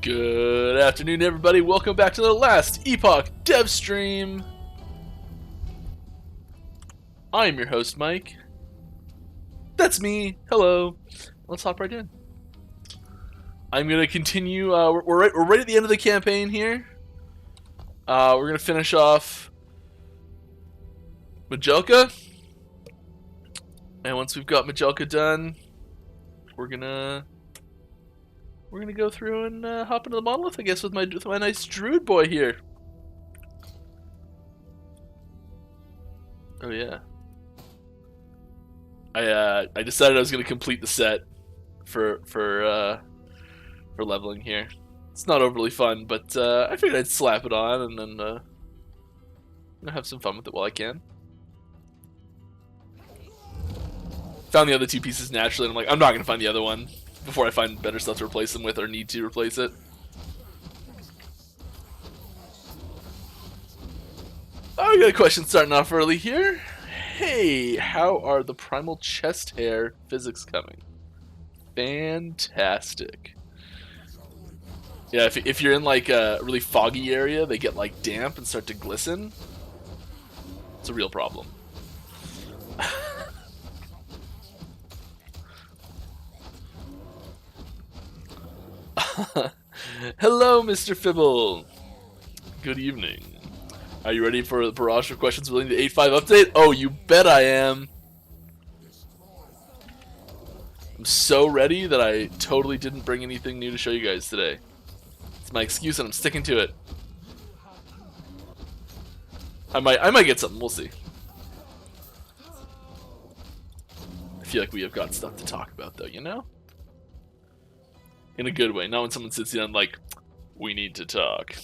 Good afternoon, everybody. Welcome back to the Last Epoch dev stream. I'm your host, Mike. That's me. Hello. Let's hop right in. I'm gonna continue. We're right at the end of the campaign here. We're gonna finish off Majelka, and once we've got Majelka done, we're gonna go through and hop into the monolith, I guess, with my nice druid boy here. Oh yeah. I decided I was gonna complete the set for leveling here. It's not overly fun, but I figured I'd slap it on and then have some fun with it while I can. Found the other two pieces naturally, and I'm like, I'm not gonna find the other one before I find better stuff to replace them with or need to replace it. Oh, we got a question starting off early here. Hey, how are the primal chest hair physics coming? Fantastic. Yeah, if you're in like a really foggy area, they get like damp and start to glisten. It's a real problem. Hello, Mr. Fibble. Good evening. Are you ready for the barrage of questions relating to the 8.5 update? Oh, you bet I am. I'm so ready that I totally didn't bring anything new to show you guys today. It's my excuse and I'm sticking to it. I might get something, we'll see. I feel like we have got stuff to talk about though, you know? In a good way, not when someone sits down like, we need to talk.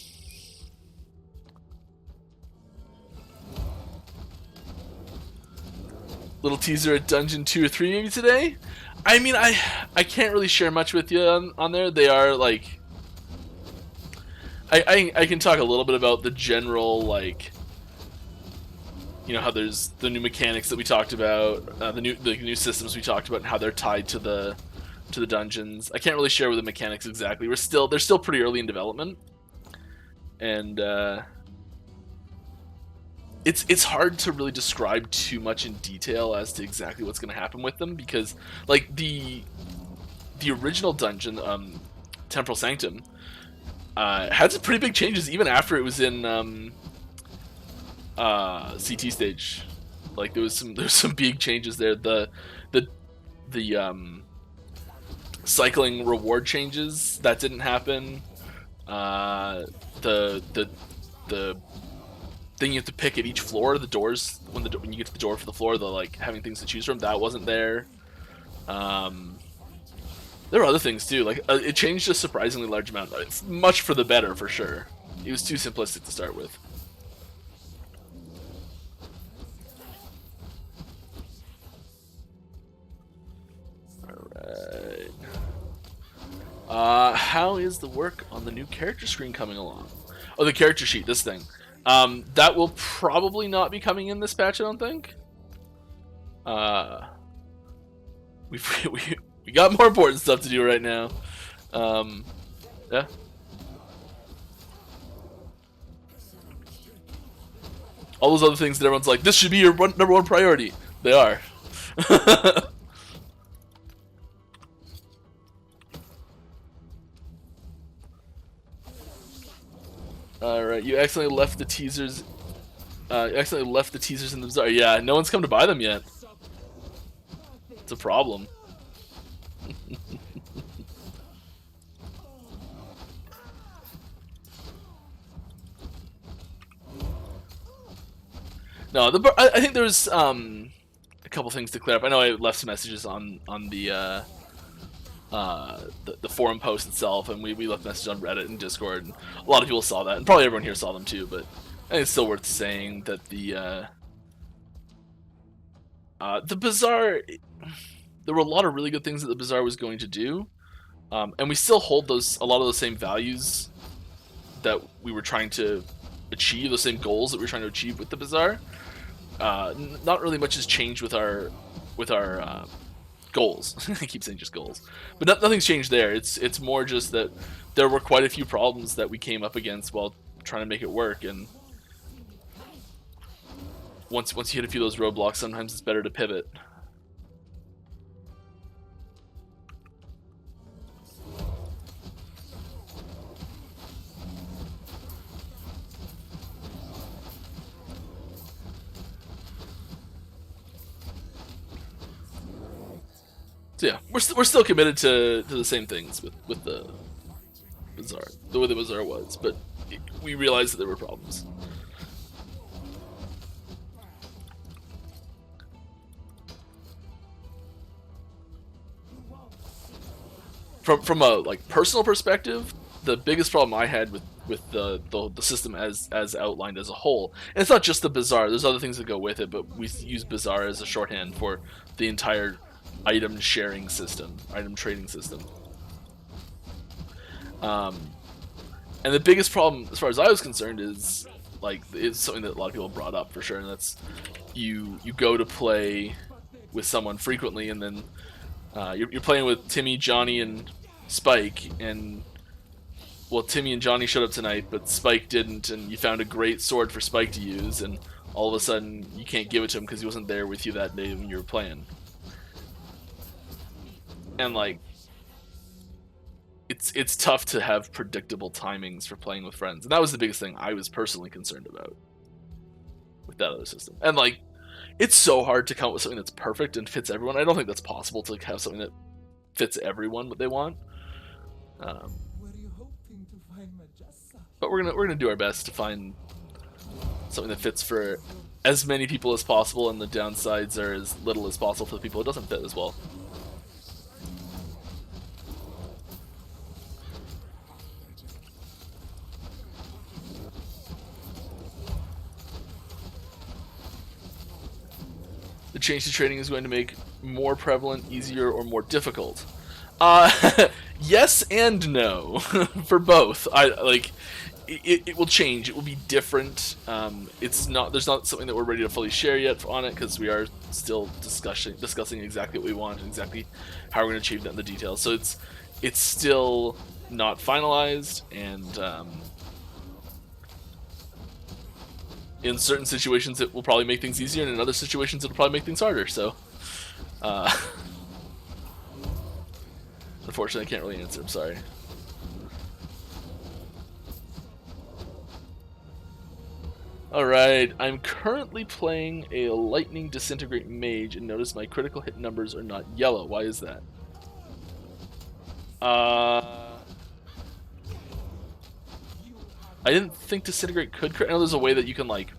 Little teaser at Dungeon 2 or 3 maybe today? I mean, I can't really share much with you on there. They are like... I can talk a little bit about the general, like... You know, how there's the new mechanics that we talked about, the new systems we talked about, and how they're tied to the dungeons. I can't really share with the mechanics exactly. They're still pretty early in development, and it's hard to really describe too much in detail as to exactly what's going to happen with them, because like the original dungeon, Temporal Sanctum, had some pretty big changes even after it was in CT stage. Like there was some big changes there. The cycling reward changes, that didn't happen. The thing you have to pick at each floor, the doors, when you get to the door for the floor, the like having things to choose from, that wasn't there. There were other things too, like it changed a surprisingly large amount. It's much for the better for sure. It was too simplistic to start with. How is the work on the new character screen coming along? Oh, the character sheet, this thing. That will probably not be coming in this patch, I don't think. We got more important stuff to do right now. Yeah. All those other things that everyone's like, this should be your number one priority. They are. Alright, you accidentally left the teasers. In the bazaar. Yeah, no one's come to buy them yet. It's a problem. No, I think there's a couple things to clear up. I know I left some messages on the forum post itself, and we left messages on Reddit and Discord, and a lot of people saw that, and probably everyone here saw them too, but I think it's still worth saying that the bazaar, there were a lot of really good things that the bazaar was going to do, and we still hold a lot of those same values that we were trying to achieve, the same goals that we were trying to achieve with the bazaar. Not really much has changed with our goals. I keep saying just goals, but nothing's changed there. It's more just that there were quite a few problems that we came up against while trying to make it work, and once you hit a few of those roadblocks, sometimes it's better to pivot. So yeah, we're still committed to the same things with the Bazaar, the way the Bazaar was, but we realized that there were problems. From a like personal perspective, the biggest problem I had with the system as outlined as a whole, and it's not just the Bazaar. There's other things that go with it, but we use Bazaar as a shorthand for the entire item sharing system, item trading system. And the biggest problem, as far as I was concerned, is like it's something that a lot of people brought up for sure, and that's you go to play with someone frequently, and then you're playing with Timmy, Johnny, and Spike, and well, Timmy and Johnny showed up tonight, but Spike didn't, and you found a great sword for Spike to use, and all of a sudden you can't give it to him because he wasn't there with you that day when you were playing. And like, it's tough to have predictable timings for playing with friends, and that was the biggest thing I was personally concerned about with that other system. And like, it's so hard to come up with something that's perfect and fits everyone. I don't think that's possible to have something that fits everyone what they want. But we're gonna do our best to find something that fits for as many people as possible, and the downsides are as little as possible for the people it doesn't fit as well. The change to trading is going to make more prevalent, easier, or more difficult. Yes and no for both. It will change. It will be different. There's not something that we're ready to fully share yet on it, because we are still discussing exactly what we want and exactly how we're going to achieve that in the details. So it's still not finalized, and in certain situations it will probably make things easier, and in other situations it'll probably make things harder. So unfortunately I can't really answer, I'm sorry. Alright, I'm currently playing a Lightning Disintegrate Mage and notice my critical hit numbers are not yellow. Why is that? I didn't think Disintegrate could crit. I know there's a way that you can, like,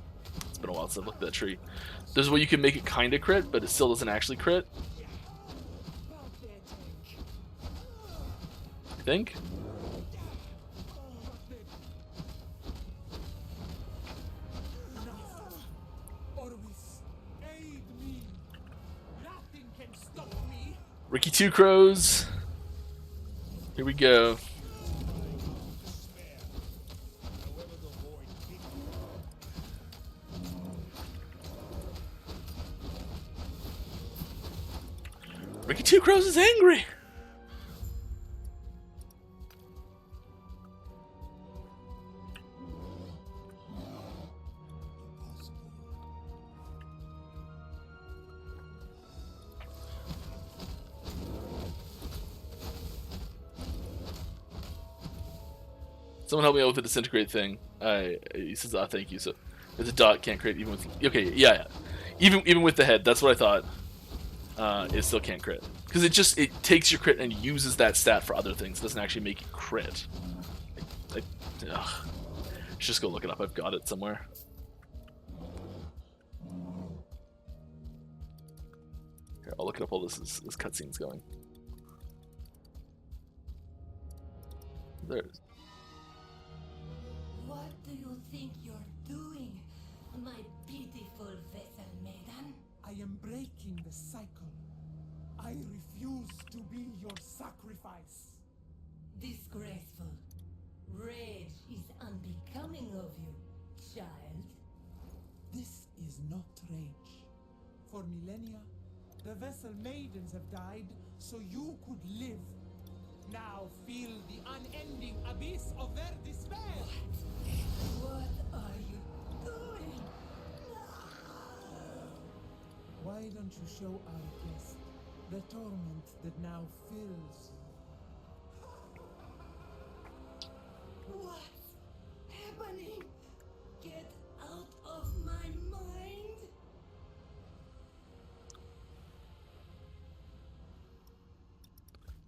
it's been a while since I've looked at that tree. There's a way you can make it kind of crit, but it still doesn't actually crit. I think. Ricky Two Crows. Here we go. Ricky Two Crows is angry. Someone help me out with the Disintegrate thing. He says, thank you. So there's a dot, can't crit even with... Okay, yeah. Even with the head, that's what I thought. It still can't crit. Because it takes your crit and uses that stat for other things. It doesn't actually make it crit. Just go look it up. I've got it somewhere. Here, I'll look it up while this cutscene's going. There it is. What do you think you're doing, my beautiful vessel maiden? I am breaking the cycle. I refuse to be your sacrifice. Disgraceful. Rage is unbecoming of you, child. This is not rage. For millennia, the vessel vessel maidens have died so you could live. Now feel the unending abyss of their despair. What are you doing? Why don't you show our guest the torment that now fills you? What's happening? Get out of my mind.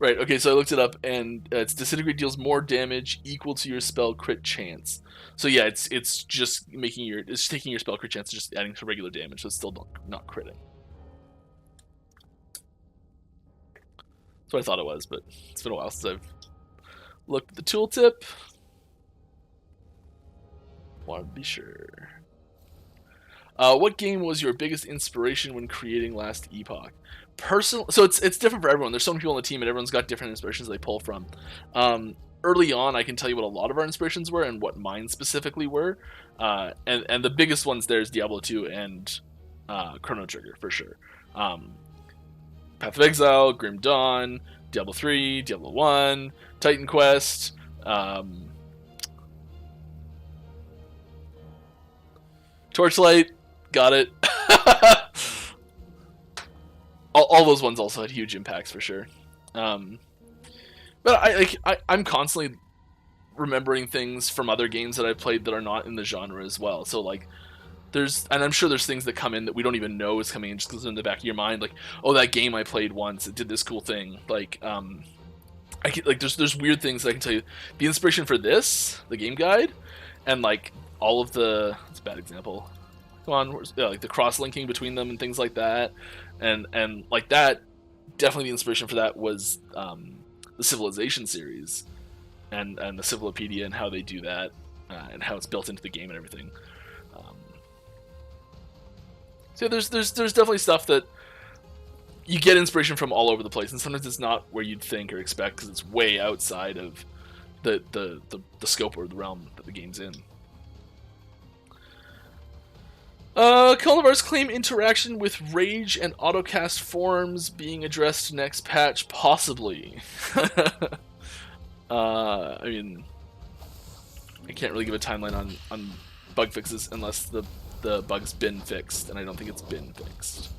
Right, okay, so I looked it up, and it's Disintegrate deals more damage equal to your spell crit chance. So yeah, it's just taking your spell crit chance and just adding to regular damage, so it's still not critting. That's what I thought it was, but it's been a while since I've looked at the tooltip. Wanted to be sure. What game was your biggest inspiration when creating Last Epoch? So it's different for everyone. There's so many people on the team, and everyone's got different inspirations they pull from. Early on, I can tell you what a lot of our inspirations were and what mine specifically were. And the biggest ones there is Diablo 2 and Chrono Trigger, for sure. Path of Exile, Grim Dawn, Diablo 3, Diablo 1, Titan Quest, Torchlight, got it. all those ones also had huge impacts for sure. But I'm constantly remembering things from other games that I've played that are not in the genre as well. So like, and I'm sure there's things that come in that we don't even know is coming in just because it's in the back of your mind. Like, oh, that game I played once, it did this cool thing. Like, there's weird things that I can tell you. The inspiration for this, the game guide, and like all of the, it's a bad example. Come on, like the cross-linking between them and things like that, and like that, definitely the inspiration for that was the Civilization series, and the Civilopedia and how they do that, and how it's built into the game and everything. So there's definitely stuff that you get inspiration from all over the place, and sometimes it's not where you'd think or expect because it's way outside of the scope or the realm that the game's in. Cultivars claim interaction with Rage and Autocast forms being addressed next patch, possibly. I mean, I can't really give a timeline on bug fixes unless the bug's been fixed, and I don't think it's been fixed.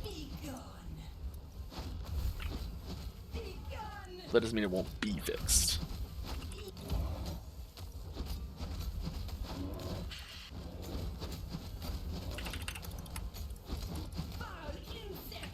Be gone. Be gone. That doesn't mean it won't be fixed. Foul insect.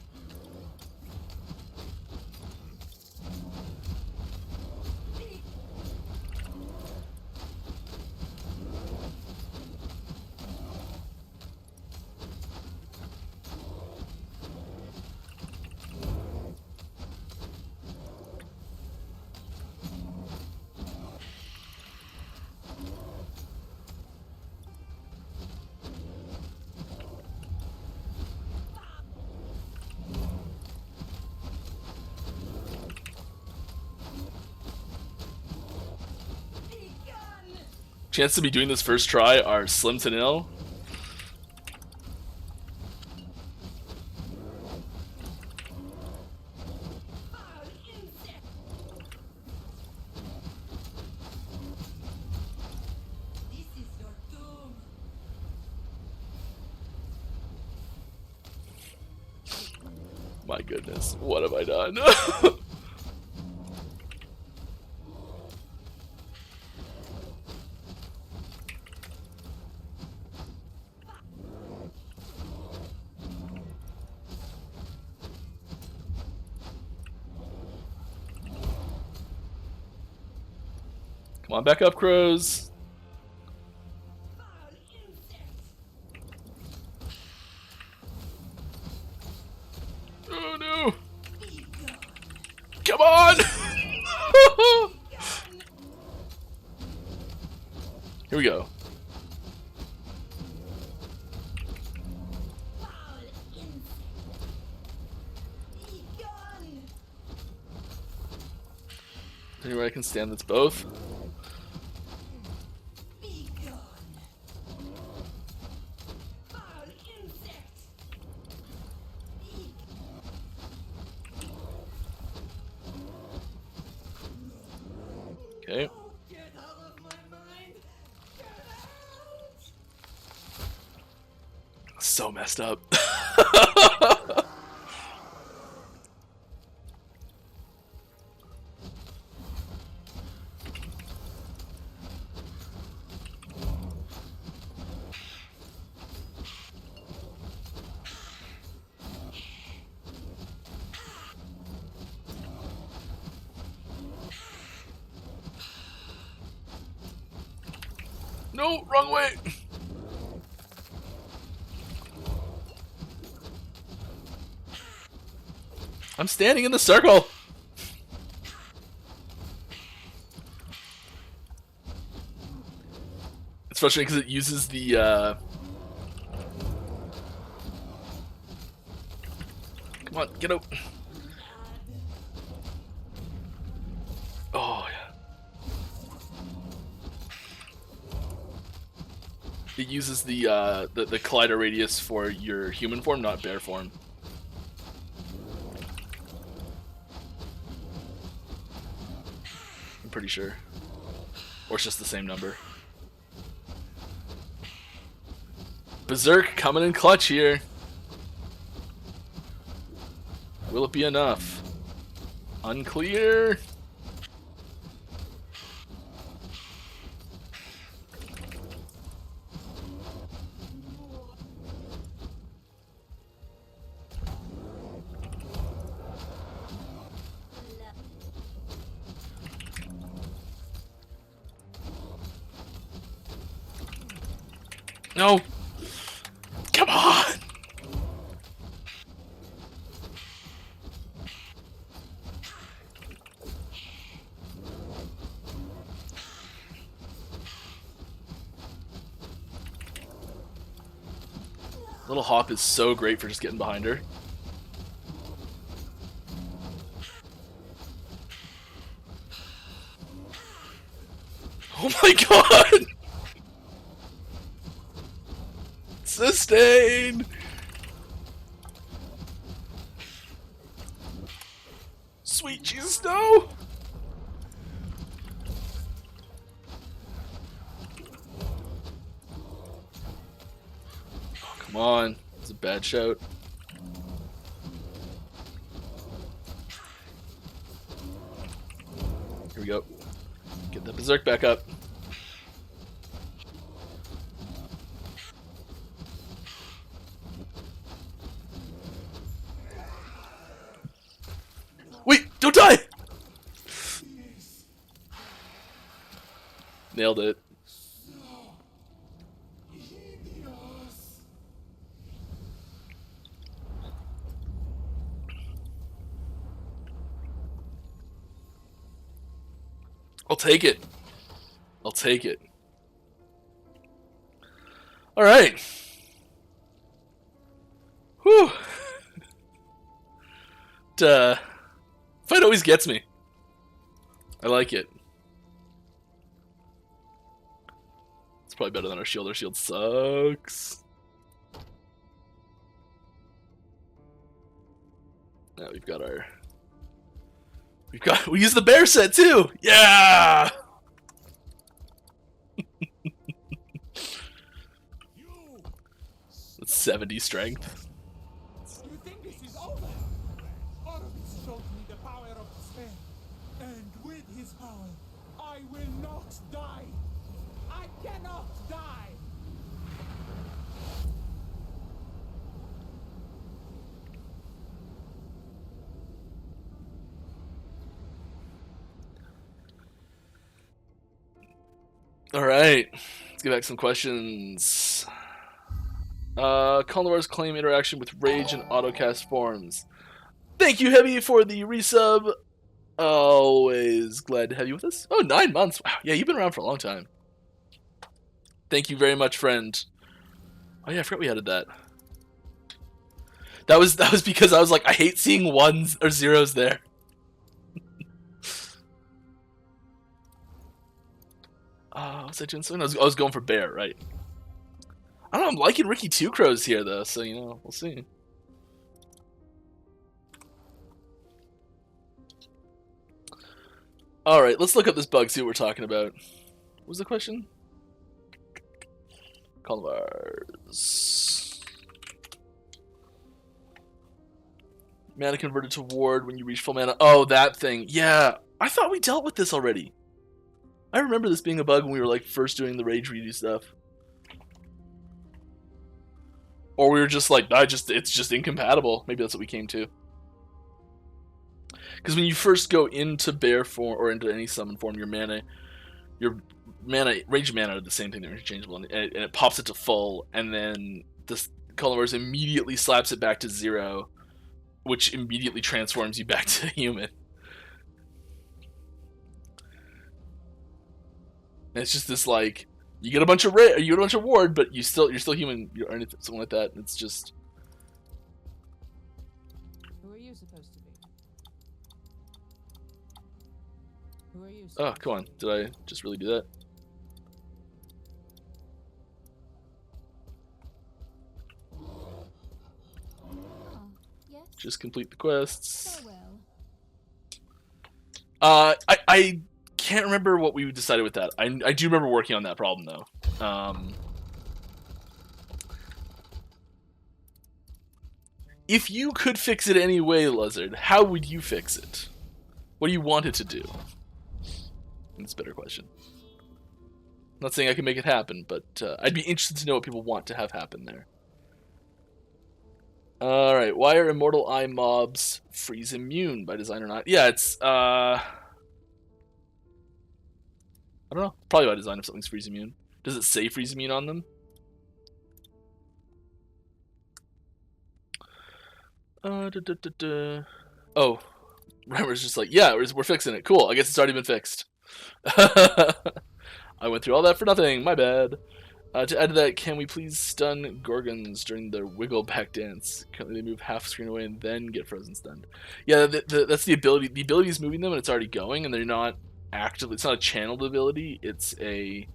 Be gone. Chance to be doing this first try are slim to nil. Foul insect. This is your doom. My goodness, what have I done? Come on, back up, crows. Foul insect. Oh no! Be gone. Come on! Gone. Here we go. Foul insect. Be gone. Anywhere I can stand that's both. Be gone. so messed up. No, wrong way. I'm standing in the circle. It's frustrating because it uses the come on, get out. Oh yeah. It uses the collider radius for your human form, not bear form. I'm pretty sure. Or it's just the same number. Berserk coming in clutch here. Will it be enough? Unclear. No! Come on! Little hop is so great for just getting behind her. Oh my god! Sustain! Sweet Jesus, no! Oh, come on. It's a bad shout. Here we go. Get the Berserk back up. Wait, don't die! Nailed it. I'll take it. I'll take it. Alright. Whew. Fight always gets me. I like it. It's probably better than our shield. Our shield sucks. Now we've got our... We use the bear set too! Yeah! That's 70 strength. You think this is over? Autocast showed me the power of despair. And with his power, I will not die. I cannot die. Alright, let's get back to some questions. Condovar's claim interaction with Rage and Autocast forms. Thank you, Heavy, for the resub. Always glad to have you with us. Oh, 9 months. Wow, yeah, you've been around for a long time. Thank you very much, friend. Oh yeah, I forgot we added that. That was because I was like, I hate seeing ones or zeros there. Was I doing something? I was going for bear, right? I don't know, I'm liking Ricky Two Crows here, though, so, you know, we'll see. Alright, let's look up this bug, see what we're talking about. What was the question? Colvars. Mana converted to ward when you reach full mana. Oh, that thing. Yeah, I thought we dealt with this already. I remember this being a bug when we were like first doing the rage redo stuff. Or we were just like, it's just incompatible. Maybe that's what we came to. Because when you first go into bear form or into any summon form, your range mana are the same thing. They're interchangeable, and it pops it to full, and then this Colorverse immediately slaps it back to 0, which immediately transforms you back to human. And it's just this like, you get a bunch of ward, but you're still human, or anything, something like that. It's just. Who are you supposed to be? Who are you? Oh, come on! Did I just really do that? Yes. Just complete the quests. So well. I can't remember what we decided with that. I do remember working on that problem though. If you could fix it any way, Lizard, how would you fix it? What do you want it to do? That's a better question. I'm not saying I can make it happen, but I'd be interested to know what people want to have happen there. Alright, why are Immortal Eye mobs freeze immune by design or not? Yeah, it's, I don't know. Probably by design if something's freeze immune. Does it say freeze immune on them? Oh, Reimer's just like, yeah, we're fixing it. Cool, I guess it's already been fixed. I went through all that for nothing. My bad. To add to that, can we please stun Gorgons during their wiggle back dance? Currently they move half screen away and then get frozen stunned. Yeah, that's the ability. The ability is moving them and it's already going, and they're not actively. It's not a channeled ability. It's a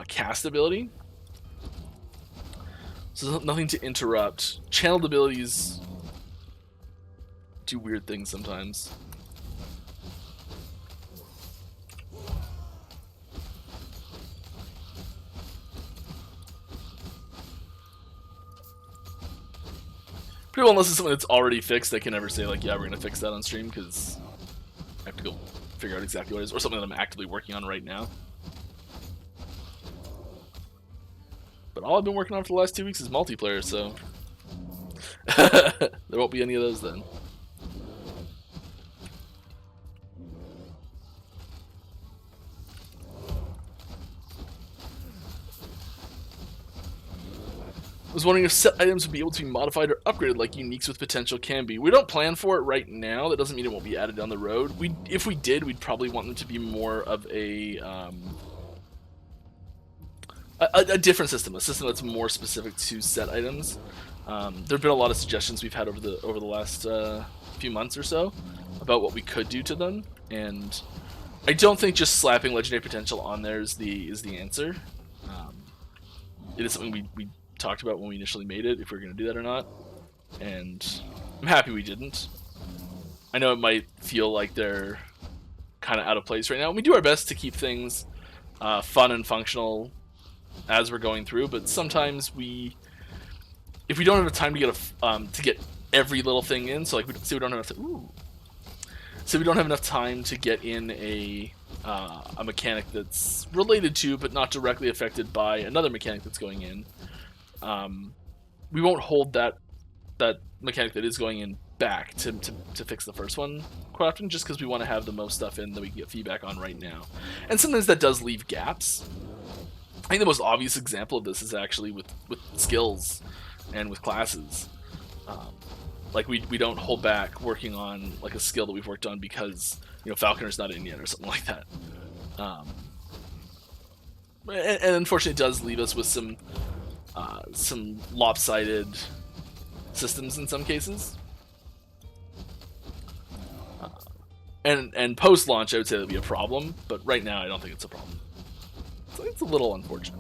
cast ability. So there's nothing to interrupt. Channeled abilities do weird things sometimes. Pretty well, unless it's something that's already fixed, they can never say like, yeah, we're gonna fix that on stream, because I have to go figure out exactly what it is, or something that I'm actively working on right now. But all I've been working on for the last 2 weeks is multiplayer, so there won't be any of those then. I was wondering if set items would be able to be modified or upgraded like uniques with potential can be. We don't plan for it right now. That doesn't mean it won't be added down the road. If we did, we'd probably want them to be more of a different system, a system that's more specific to set items. There've been a lot of suggestions we've had over the last few months or so about what we could do to them, and I don't think just slapping legendary potential on there is the answer. It is something we talked about when we initially made it, if we were going to do that or not, and I'm happy we didn't. I know it might feel like they're kind of out of place right now, and we do our best to keep things fun and functional as we're going through, but sometimes if we don't have time to get every little thing in, so like we don't have enough time to get in a mechanic that's related to but not directly affected by another mechanic that's going in, we won't hold that mechanic that is going in back to fix the first one quite often, just because we want to have the most stuff in that we can get feedback on right now. And sometimes that does leave gaps. I think the most obvious example of this is actually with skills and with classes. Like we don't hold back working on like a skill that we've worked on because Falconer's not in yet or something like that. And unfortunately, it does leave us with some lopsided systems in some cases. And post-launch, I would say that would be a problem, but right now I don't think it's a problem. So it's a little unfortunate.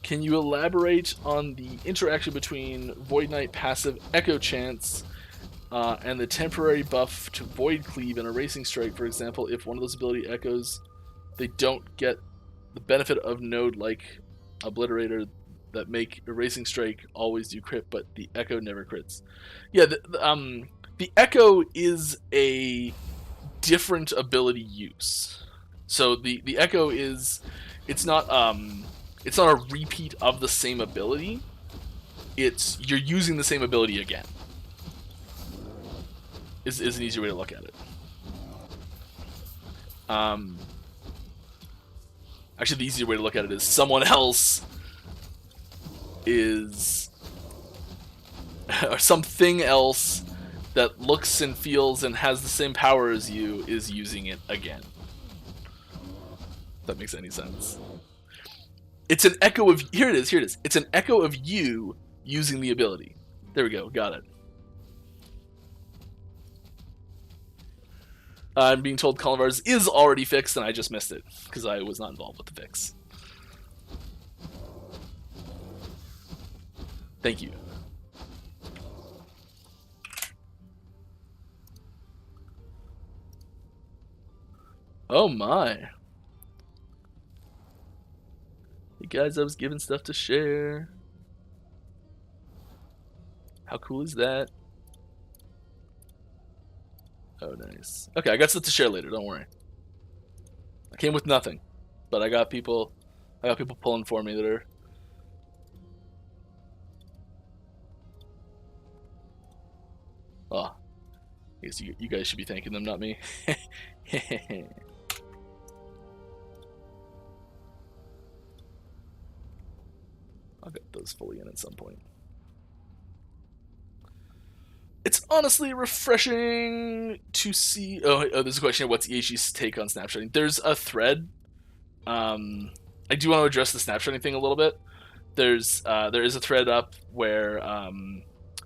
Can you elaborate on the interaction between Void Knight passive Echo Chance and the temporary buff to Void Cleave and Erasing Strike? For example, if one of those ability echoes, they don't get the benefit of node like Obliterator that make Erasing Strike always do crit, but the Echo never crits. Yeah, the Echo is a different ability use. So the Echo is, it's not a repeat of the same ability. It's you're using the same ability again. Is an easier way to look at it. Actually, the easier way to look at it is someone else is, or something else that looks and feels and has the same power as you is using it again. If that makes any sense. It's an echo of, here it is. It's an echo of you using the ability. There we go, got it. I'm being told Columbars is already fixed, and I just missed it because I was not involved with the fix. Thank you. Oh my. Hey guys, I was given stuff to share. How cool is that? Oh, nice. Okay, I got stuff to share later. Don't worry. I came with nothing, but I got people pulling for me that are. Oh, I guess you guys should be thanking them, not me. I'll get those fully in at some point. It's honestly refreshing to see. Oh, there's a question here. What's EHG's take on snapshotting? There's a thread. I do want to address the snapshotting thing a little bit. There is a thread up where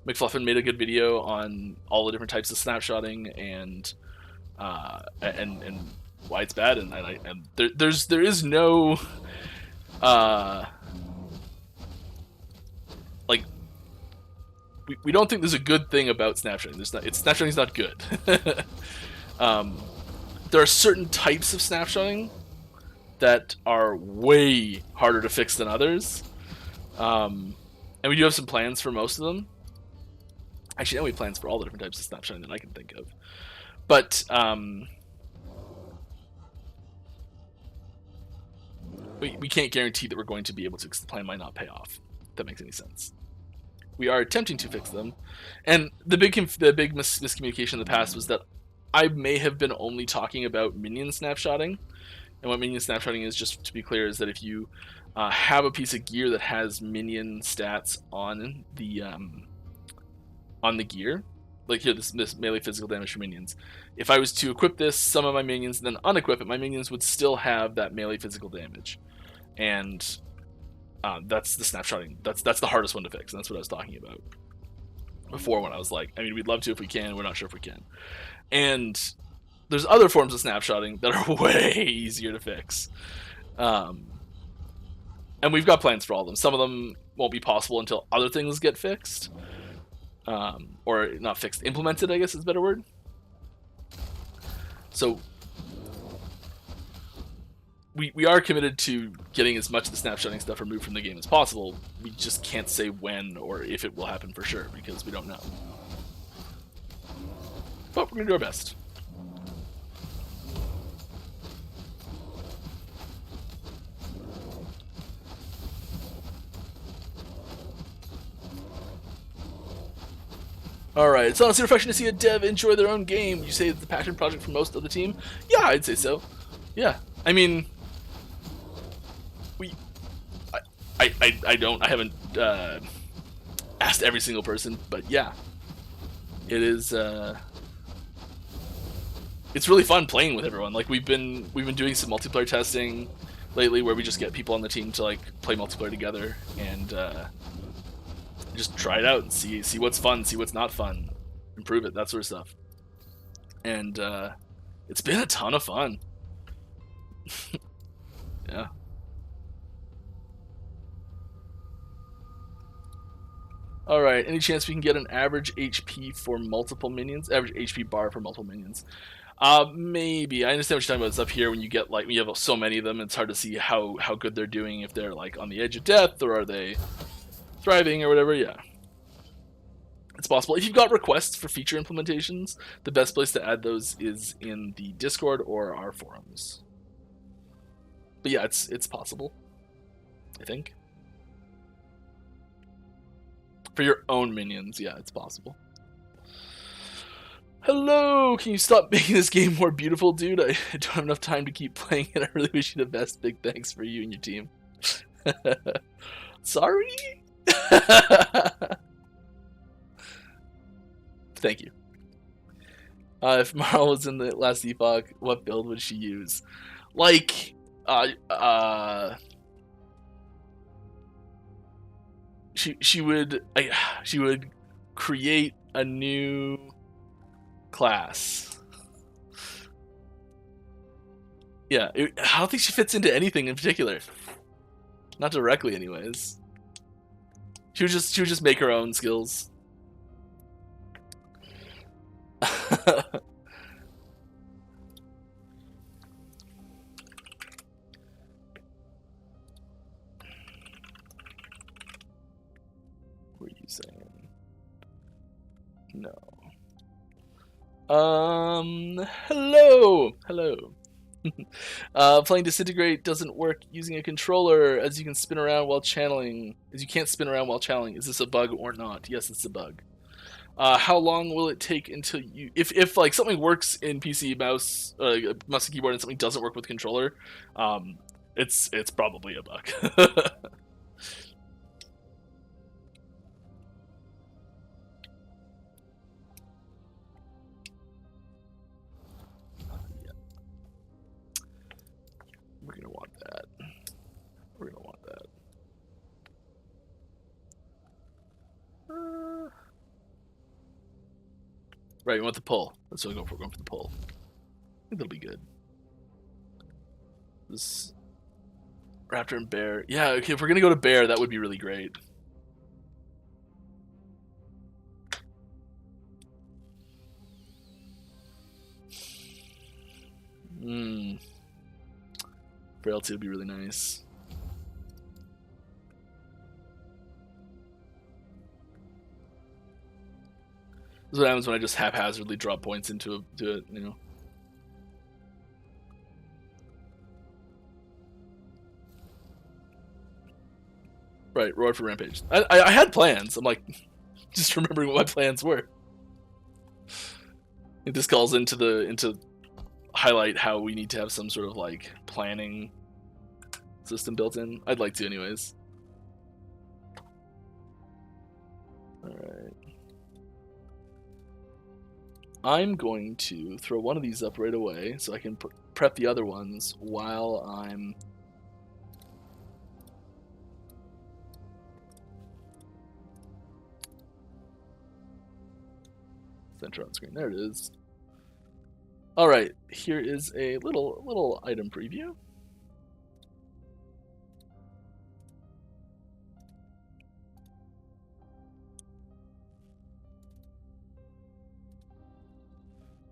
McFluffin made a good video on all the different types of snapshotting and why it's bad. And there is no like. We don't think there's a good thing about snapshotting. Snapshotting is not good. There are certain types of snapshotting that are way harder to fix than others, and we do have some plans for most of them. Actually, now we have plans for all the different types of snapshotting that I can think of. But we can't guarantee that we're going to be able to, because the plan might not pay off. If that makes any sense. We are attempting to fix them, and the big miscommunication in the past was that I may have been only talking about minion snapshotting, and what minion snapshotting is, just to be clear, is that if you have a piece of gear that has minion stats on the gear, like here this melee physical damage for minions. If I was to equip this, some of my minions, and then unequip it, my minions would still have that melee physical damage, and that's the snapshotting. That's the hardest one to fix, and that's what I was talking about before when I was like, I mean, we'd love to if we can, we're not sure if we can. And there's other forms of snapshotting that are way easier to fix. And we've got plans for all of them. Some of them won't be possible until other things get fixed. Or not fixed, implemented, I guess is a better word. So we are committed to getting as much of the snapshotting stuff removed from the game as possible. We just can't say when or if it will happen for sure, because we don't know. But we're going to do our best. Alright, it's honestly refreshing to see a dev enjoy their own game. You say it's the passion project for most of the team? Yeah, I'd say so. Yeah, I mean, I haven't asked every single person, but yeah, it is. It's really fun playing with everyone. Like we've been doing some multiplayer testing lately, where we just get people on the team to like play multiplayer together and just try it out and see what's fun, see what's not fun, improve it, that sort of stuff. And it's been a ton of fun. Yeah. Alright, any chance we can get an average HP for multiple minions? Average HP bar for multiple minions. Maybe. I understand what you're talking about. It's up here when you get like when you have so many of them, it's hard to see how good they're doing, if they're like on the edge of death or are they thriving or whatever. Yeah, it's possible. If you've got requests for feature implementations, the best place to add those is in the Discord or our forums. But yeah, it's possible, I think. For your own minions, yeah, it's possible. Hello, can you stop making this game more beautiful, dude? I don't have enough time to keep playing it. I really wish you the best. Big thanks for you and your team. Sorry? Thank you. If Marl was in the Last Epoch, what build would she use? Like, she would create a new class. Yeah, I don't think she fits into anything in particular. Not directly, anyways. She would just make her own skills. What are you saying? No. Hello. Playing Disintegrate doesn't work using a controller, as you can spin around while channeling. As you can't spin around while channeling. Is this a bug or not? Yes, it's a bug. How long will it take until you, if like something works in PC mouse and keyboard and something doesn't work with controller, it's probably a bug. We're gonna want that. We're gonna want that. Right, we want the pull. That's what we're going for the pull. I think that'll be good. This Raptor and Bear. Yeah, okay, if we're gonna go to Bear, that would be really great. Frailty would be really nice. This is what happens when I just haphazardly drop points into it, you know. Right, roar for Rampage. I had plans. I'm like, just remembering what my plans were. This calls into highlight how we need to have some sort of like planning system built in. I'd like to, anyways. All right. I'm going to throw one of these up right away so I can prep the other ones while I'm center on screen. There it is. All right, here is a little item preview.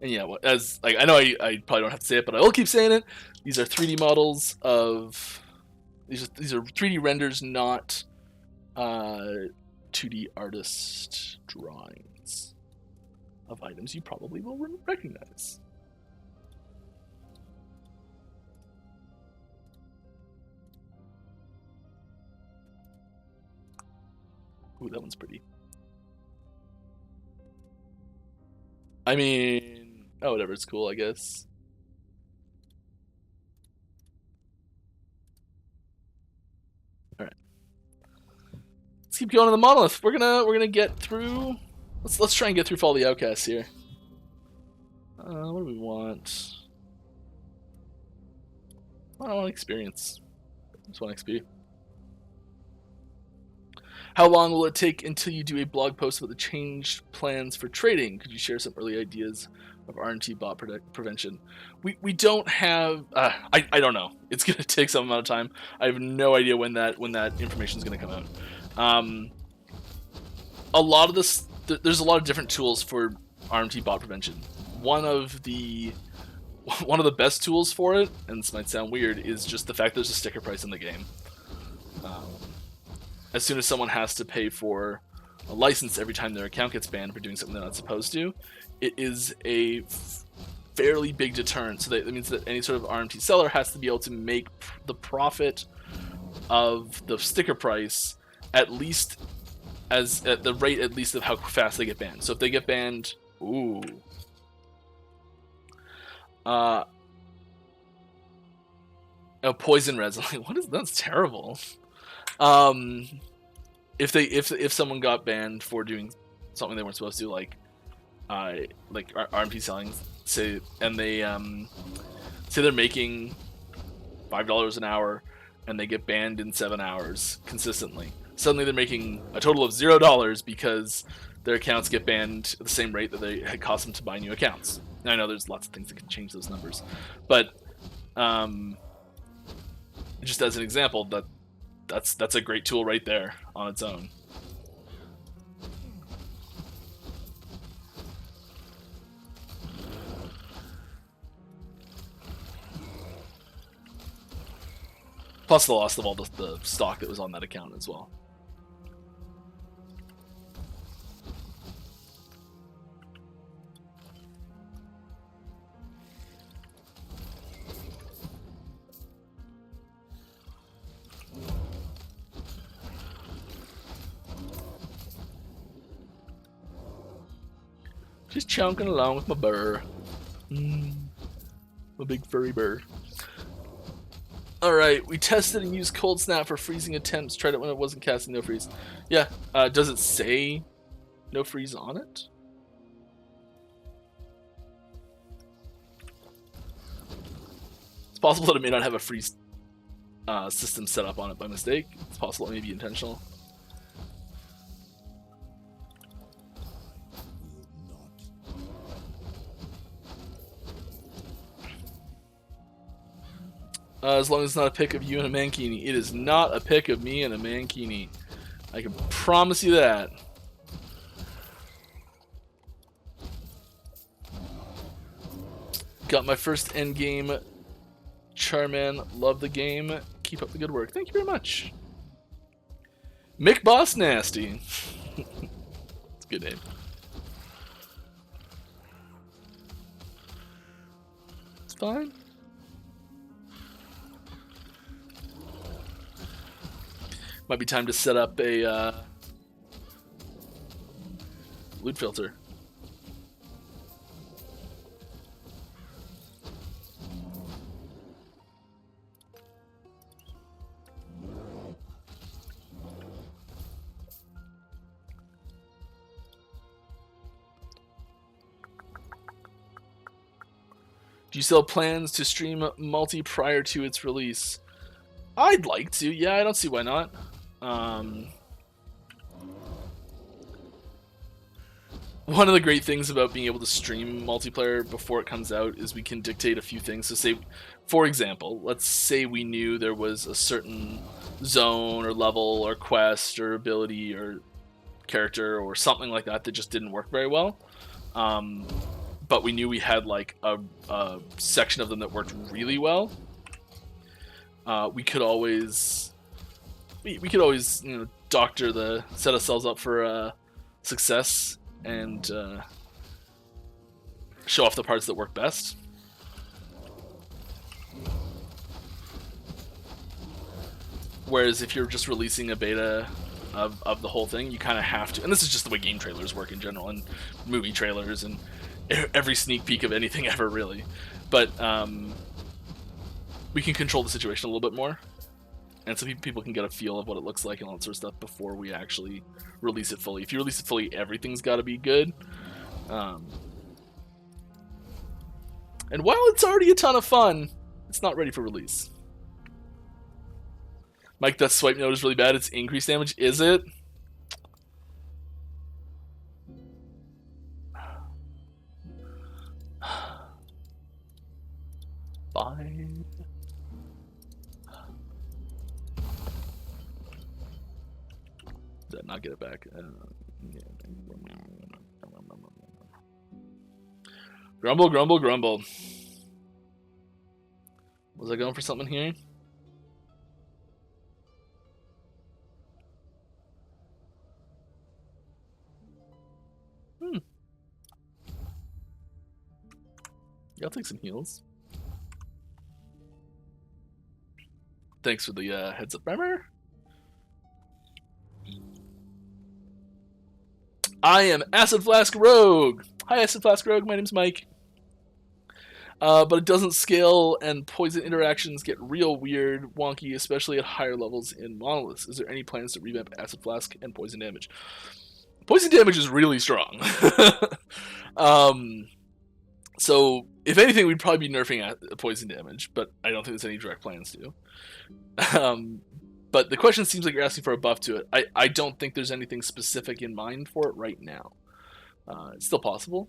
And yeah, as like I know I probably don't have to say it, but I will keep saying it. These are 3D models of these are 3D renders, not 2D artist drawings of items you probably will recognize. Ooh, that one's pretty. I mean, oh, whatever, it's cool, I guess. All right, let's keep going to the monolith. We're gonna get through. Let's try and get through all the outcasts here. What do we want? I don't want experience. I just want XP. How long will it take until you do a blog post about the changed plans for trading? Could you share some early ideas of Rmt Bot Prevention? We don't have. I don't know. It's gonna take some amount of time. I have no idea when that information is gonna come out. A lot of this, there's a lot of different tools for Rmt Bot Prevention. One of the one of the best tools for it, and this might sound weird, is just the fact there's a sticker price in the game. As soon as someone has to pay for a license every time their account gets banned for doing something they're not supposed to, it is a fairly big deterrent. So that means that any sort of RMT seller has to be able to make the profit of the sticker price at least as at the rate at least of how fast they get banned. So if they get banned, poison resin. What is that's terrible. If someone got banned for doing something they weren't supposed to, like RMT selling, say they're making $5 an hour and they get banned in 7 hours consistently. Suddenly they're making a total of $0 because their accounts get banned at the same rate that they had cost them to buy new accounts. Now, I know there's lots of things that can change those numbers, but just as an example, that's a great tool right there on its own. Plus the loss of all the stock that was on that account as well. Just chunking along with my burr. My big furry burr. Alright, we tested and used Cold Snap for freezing attempts. Tried it when it wasn't casting no freeze. Yeah, does it say no freeze on it? It's possible that it may not have a freeze system set up on it by mistake. It's possible it may be intentional. As long as it's not a pic of you in a mankini. It is not a pic of me in a mankini. I can promise you that. Got my first endgame. Charman, love the game. Keep up the good work. Thank you very much. Mick Boss Nasty. It's a good name. It's fine. Might be time to set up a loot filter. Do you still have plans to stream multi prior to its release? I'd like to, yeah, I don't see why not. One of the great things about being able to stream multiplayer before it comes out is we can dictate a few things. So say, for example, let's say we knew there was a certain zone or level or quest or ability or character or something like that that just didn't work very well. But we knew we had like a section of them that worked really well. We could always doctor set ourselves up for success and show off the parts that work best. Whereas if you're just releasing a beta of the whole thing, you kind of have to, and this is just the way game trailers work in general, and movie trailers, and every sneak peek of anything ever, really. But we can control the situation a little bit more, and so people can get a feel of what it looks like and all that sort of stuff before we actually release it fully. If you release it fully, everything's got to be good. And while it's already a ton of fun, it's not ready for release. Mike, that swipe note is really bad. It's increased damage. Is it? Fine. Did I not get it back? Grumble, grumble, grumble. Was I going for something here? Yeah, I'll take some heals. Thanks for the heads up, Primer. I am Acid Flask Rogue. Hi, Acid Flask Rogue. My name's Mike. But it doesn't scale, and poison interactions get real weird, wonky, especially at higher levels in monoliths. Is there any plans to revamp Acid Flask and poison damage? Poison damage is really strong. So, if anything, we'd probably be nerfing at poison damage, but I don't think there's any direct plans to. But the question seems like you're asking for a buff to it. I don't think there's anything specific in mind for it right now. It's still possible.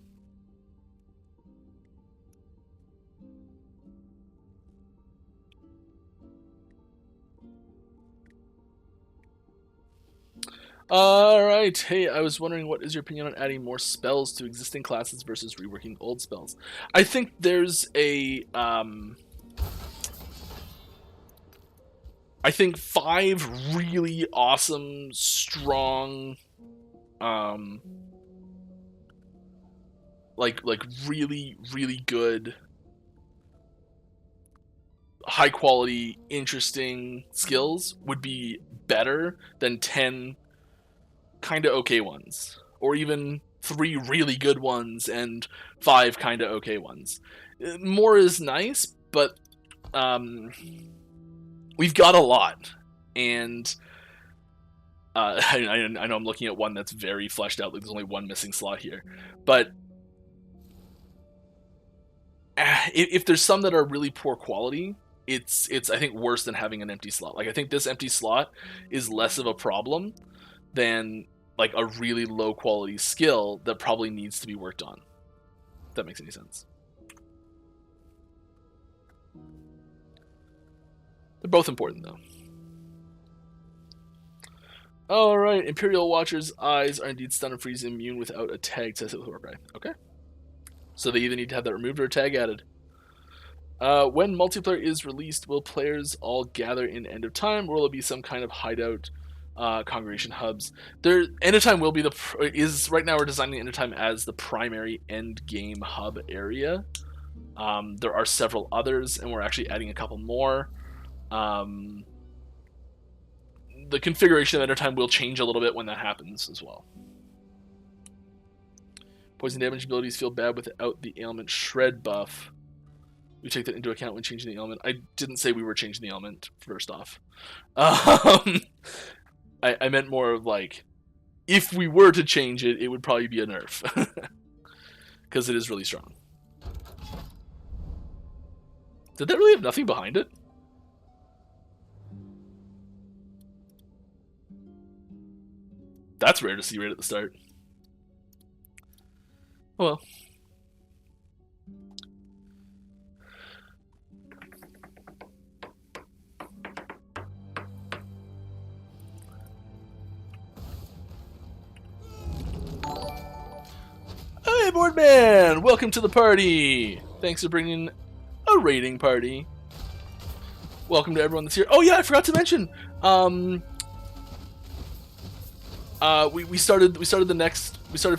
Alright, hey, I was wondering what is your opinion on adding more spells to existing classes versus reworking old spells? I think there's a, I think 5 really awesome, strong, like really, really good, high quality, interesting skills would be better than 10 kind of okay ones, or even 3 really good ones and 5 kind of okay ones. More is nice, but we've got a lot, and I know I'm looking at one that's very fleshed out, like there's only one missing slot here, but if there's some that are really poor quality, it's I think worse than having an empty slot. Like, I think this empty slot is less of a problem than like a really low quality skill that probably needs to be worked on. If that makes any sense. They're both important though. Alright, Imperial Watcher's eyes are indeed stun and freeze immune without a tag test with Warcry. Okay. So they either need to have that removed or a tag added. When multiplayer is released, will players all gather in End of Time, or will it be some kind of hideout congregation hubs? End of Time will be right now we're designing End of Time as the primary end game hub area. There are several others, and we're actually adding a couple more. The configuration of End of Time will change a little bit when that happens as well. Poison damage abilities feel bad without the ailment shred buff. We take that into account when changing the element. I didn't say we were changing the element, first off. I meant more of like, if we were to change it, it would probably be a nerf. Because it is really strong. Did that really have nothing behind it? That's rare to see right at the start. Oh well. Hey, Boardman! Welcome to the party! Thanks for bringing a raiding party. Welcome to everyone that's here. Oh yeah, I forgot to mention. We started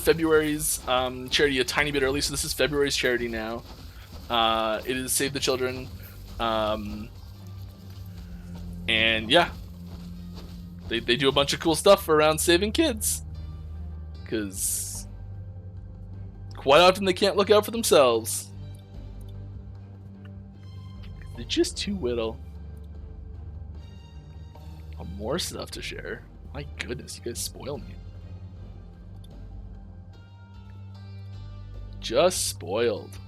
February's charity a tiny bit early, so this is February's charity now. It is Save the Children, and yeah, they do a bunch of cool stuff around saving kids, because quite often they can't look out for themselves. They're just too little. Oh, more stuff to share. My goodness, you guys spoil me. Just spoiled.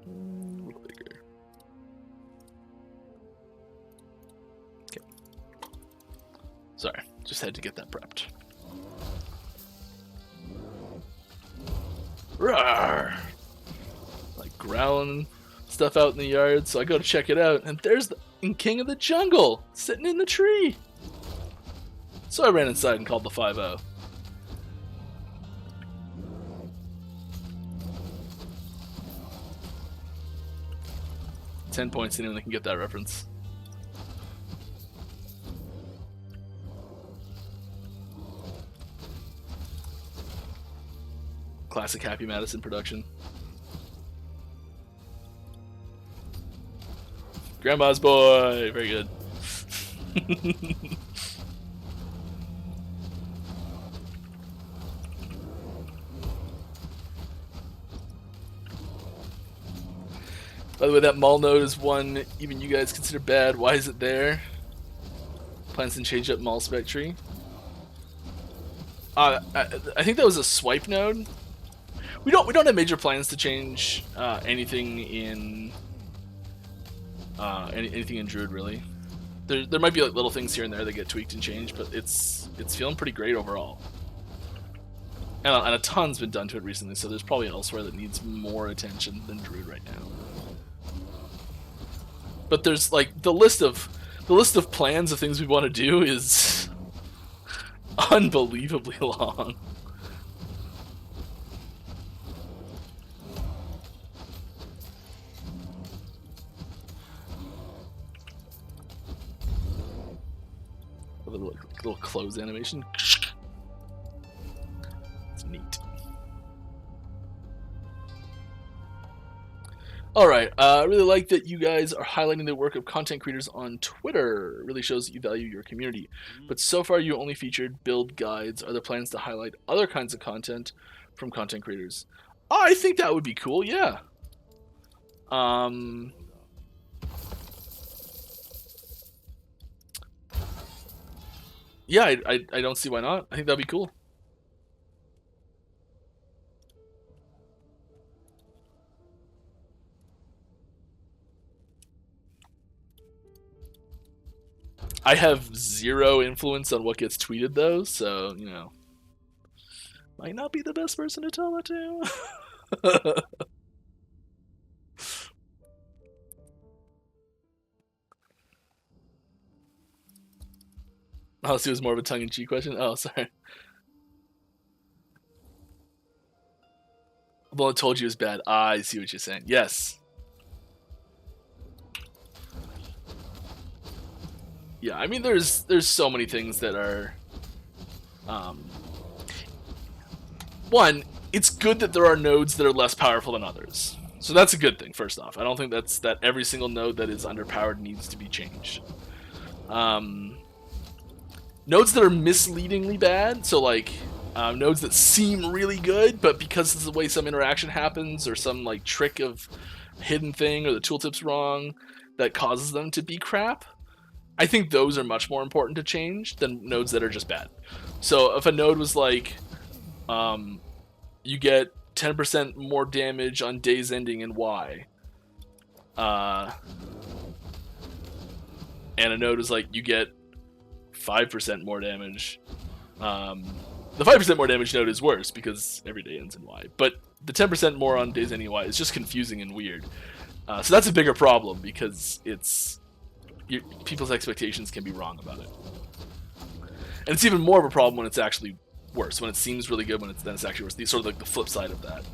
A little bigger. Okay. Sorry, just had to get that prepped. Rawr! Like growling stuff out in the yard, so I go to check it out, and there's the King of the Jungle sitting in the tree. So I ran inside and called the 5-0. $10 points, anyone that can get that reference. Classic Happy Madison production. Grandma's boy! Very good. By the way, that mall node is one even you guys consider bad. Why is it there? Plans to change up mall spec tree. I think that was a swipe node. We don't have major plans to change anything in anything in Druid really. There might be like little things here and there that get tweaked and changed, but it's feeling pretty great overall. And a ton's been done to it recently, so there's probably elsewhere that needs more attention than Druid right now. But there's like the list of plans of things we want to do is unbelievably long. A little close animation. It's neat. Alright, I really like that you guys are highlighting the work of content creators on Twitter. It really shows that you value your community. But so far you only featured build guides. Are there plans to highlight other kinds of content from content creators? I think that would be cool, yeah. Yeah, I don't see why not. I think that'd be cool. I have zero influence on what gets tweeted though, so, you know, might not be the best person to tell that to. Oh, so it was more of a tongue-in-cheek question? Oh, sorry. Well, I told you it was bad. I see what you're saying. Yes. Yeah, I mean, there's so many things that are... One, it's good that there are nodes that are less powerful than others. So that's a good thing, first off. I don't think that every single node that is underpowered needs to be changed. Nodes that are misleadingly bad, so like nodes that seem really good, but because of the way some interaction happens or some like trick of hidden thing or the tooltip's wrong that causes them to be crap, I think those are much more important to change than nodes that are just bad. So if a node was like, you get 10% more damage on days ending in Y, and a node is like, you get 5% more damage. The 5% more damage node is worse because every day ends in Y. But the 10% more on days ending in Y is just confusing and weird. So that's a bigger problem because people's expectations can be wrong about it. And it's even more of a problem when it's actually worse. When it seems really good, then it's actually worse. It's sort of like the flip side of that.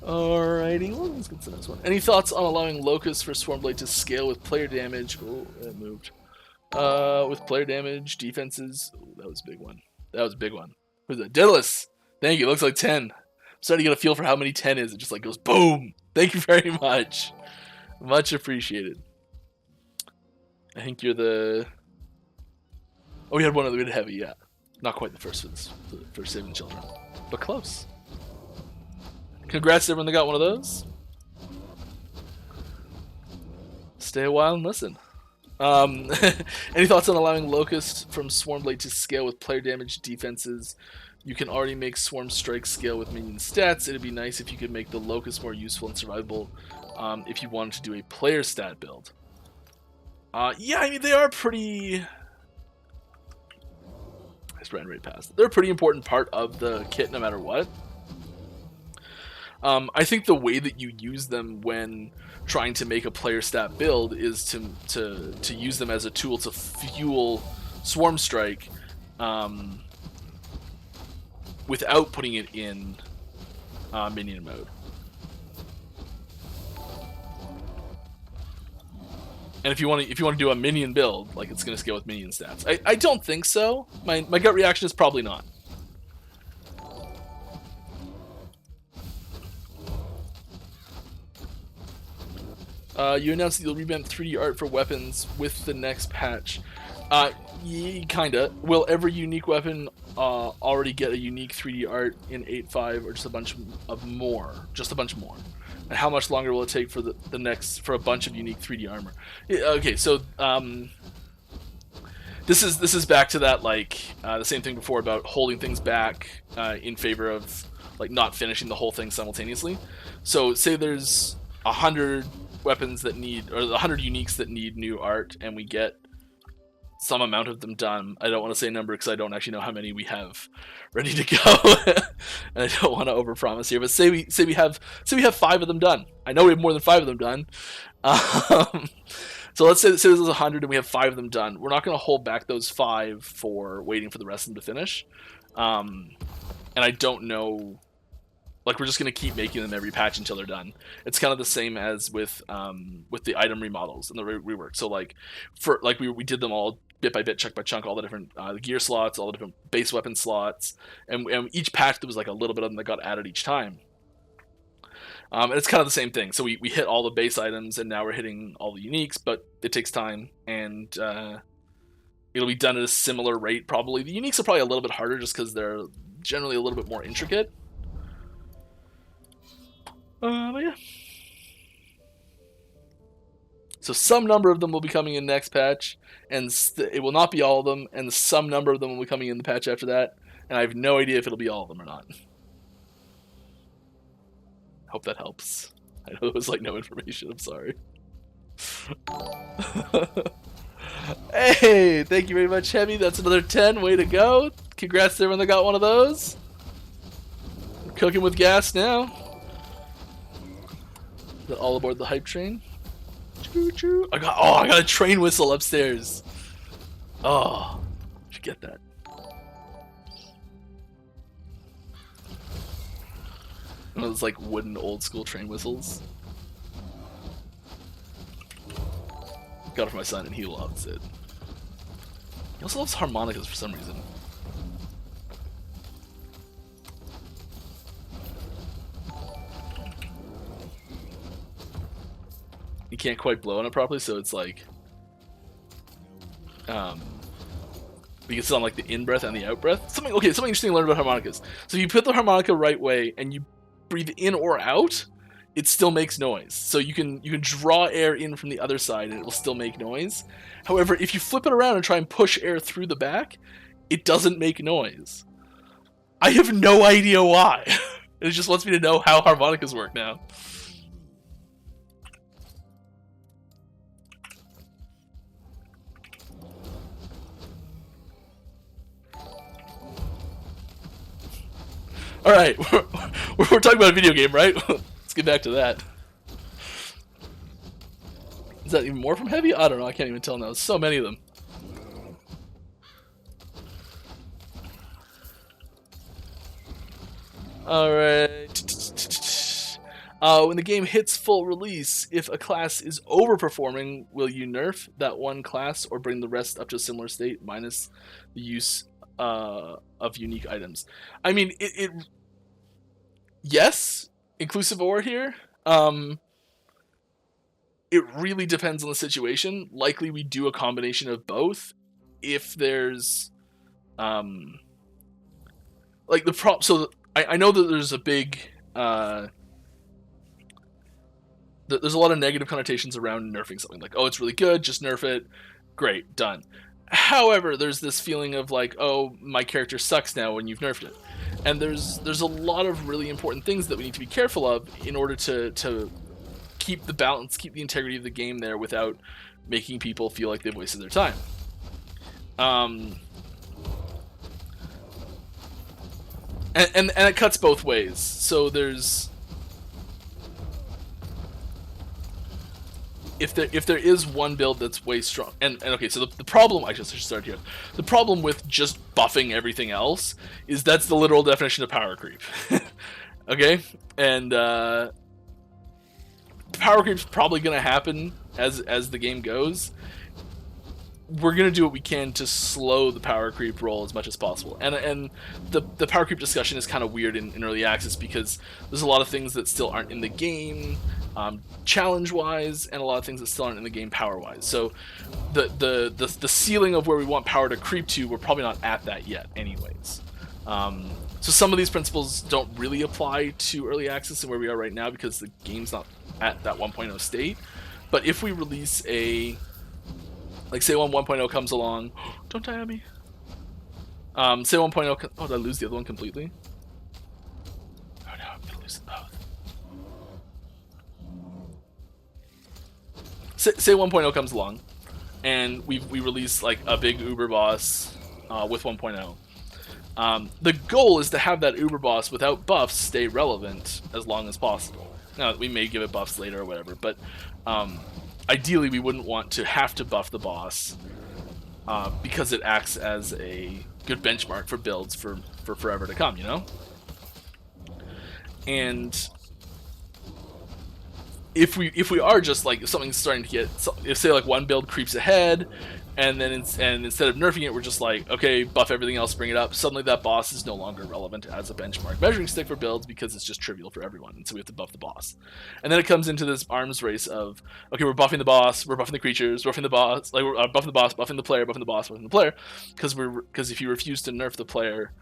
Alrighty, well, let's get to the next one. Any thoughts on allowing Locusts for Swarmlade to scale with player damage? Oh, that moved. With player damage, defenses. Oh, that was a big one. That was a big one. Who's that? Diddless! Thank you, it looks like 10. I'm starting to get a feel for how many 10 is. It just like goes boom! Thank you very much. Much appreciated. I think you're the... Oh, we had one other bit heavy, yeah. Not quite the first for saving children, but close. Congrats to everyone that got one of those. Stay a while and listen. Any thoughts on allowing Locusts from Swarmblade to scale with player damage defenses? You can already make Swarm Strike scale with minion stats. It'd be nice if you could make the Locust more useful and survivable if you wanted to do a player stat build. Yeah, I mean, they are pretty... I just ran right past. They're a pretty important part of the kit no matter what. I think the way that you use them when trying to make a player stat build is to use them as a tool to fuel Swarm Strike without putting it in minion mode. And if you want to do a minion build, like, it's going to scale with minion stats. I don't think so. My gut reaction is probably not. You announced that you'll revamp 3D art for weapons with the next patch. Kinda. Will every unique weapon already get a unique 3D art in 8.5, or just a bunch of more? Just a bunch more. And how much longer will it take for for a bunch of unique 3D armor? Okay, so this is back to that, like, the same thing before about holding things back in favor of, like, not finishing the whole thing simultaneously. So say there's 100 weapons that need, or 100 uniques that need new art, and we get some amount of them done. I don't want to say a number because I don't actually know how many we have ready to go, and I don't want to overpromise here. But say we have 5 of them done. I know we have more than 5 of them done. So let's say there's 100 and we have 5 of them done. We're not going to hold back those 5 for waiting for the rest of them to finish. And I don't know. Like, we're just going to keep making them every patch until they're done. It's kind of the same as with the item remodels and the rework. So, like, we did them all bit by bit, chunk by chunk, all the different gear slots, all the different base weapon slots. And each patch, there was, like, a little bit of them that got added each time. And it's kind of the same thing. So we hit all the base items, and now we're hitting all the uniques, but it takes time. And it'll be done at a similar rate, probably. The uniques are probably a little bit harder just because they're generally a little bit more intricate. But yeah. So some number of them will be coming in next patch, and it will not be all of them, and some number of them will be coming in the patch after that, and I have no idea if it'll be all of them or not. Hope that helps. I know it was like no information, I'm sorry. Hey, thank you very much, Heavy. That's another 10. Way to go. Congrats to everyone that got one of those. Cooking with gas now. All aboard the hype train. Choo choo. I got a train whistle upstairs. Oh, should get that. One of those, like, wooden old school train whistles. Got it for my son and he loves it. He also loves harmonicas for some reason. You can't quite blow on it properly, so it's like, you can sound like the in breath and the out breath. Something interesting to learn about harmonicas. So if you put the harmonica right way and you breathe in or out, it still makes noise. So you can draw air in from the other side and it will still make noise. However, if you flip it around and try and push air through the back, it doesn't make noise. I have no idea why. It just wants me to know how harmonicas work now. Alright, we're talking about a video game, right? Let's get back to that. Is that even more from Heavy? I don't know, I can't even tell now. There's so many of them. Alright. When the game hits full release, if a class is overperforming, will you nerf that one class or bring the rest up to a similar state minus the use of unique items? I mean, yes, inclusive or here. It really depends on the situation. Likely we do a combination of both. If there's like the prop, so I know that there's a big there's a lot of negative connotations around nerfing something, like, oh, it's really good, just nerf it, great, done. However, there's this feeling of like, oh, my character sucks now when you've nerfed it. And there's a lot of really important things that we need to be careful of in order to keep the balance, keep the integrity of the game there without making people feel like they've wasted their time. And it cuts both ways. So there's, if there is one build that's way strong, and okay, so the problem, I should start here. The problem with just buffing everything else is that's the literal definition of power creep. Okay, and power creep's probably gonna happen as the game goes. We're gonna do what we can to slow the power creep roll as much as possible, and the power creep discussion is kind of weird in early access because there's a lot of things that still aren't in the game, challenge wise, and a lot of things that still aren't in the game power wise. So the ceiling of where we want power to creep to, we're probably not at that yet, anyways. So some of these principles don't really apply to early access and where we are right now because the game's not at that 1.0 state. But if we release a, like, say when 1.0 comes along, don't die on me. Say 1.0, oh, did I lose the other one completely? Oh no, I'm gonna lose them both. Say 1.0 comes along, and we release like a big Uber boss with 1.0. The goal is to have that Uber boss without buffs stay relevant as long as possible. Now, we may give it buffs later or whatever, but ideally we wouldn't want to have to buff the boss because it acts as a good benchmark for builds for forever to come, you know? And if we are just like, if something's starting to get, if say like one build creeps ahead, and then instead of nerfing it, we're just like, okay, buff everything else, bring it up. Suddenly that boss is no longer relevant as a benchmark measuring stick for builds because it's just trivial for everyone, and so we have to buff the boss. And then it comes into this arms race of, okay, we're buffing the boss, we're buffing the creatures, buffing the boss, like we're buffing the boss, buffing the player, buffing the boss, buffing the player, because if you refuse to nerf the player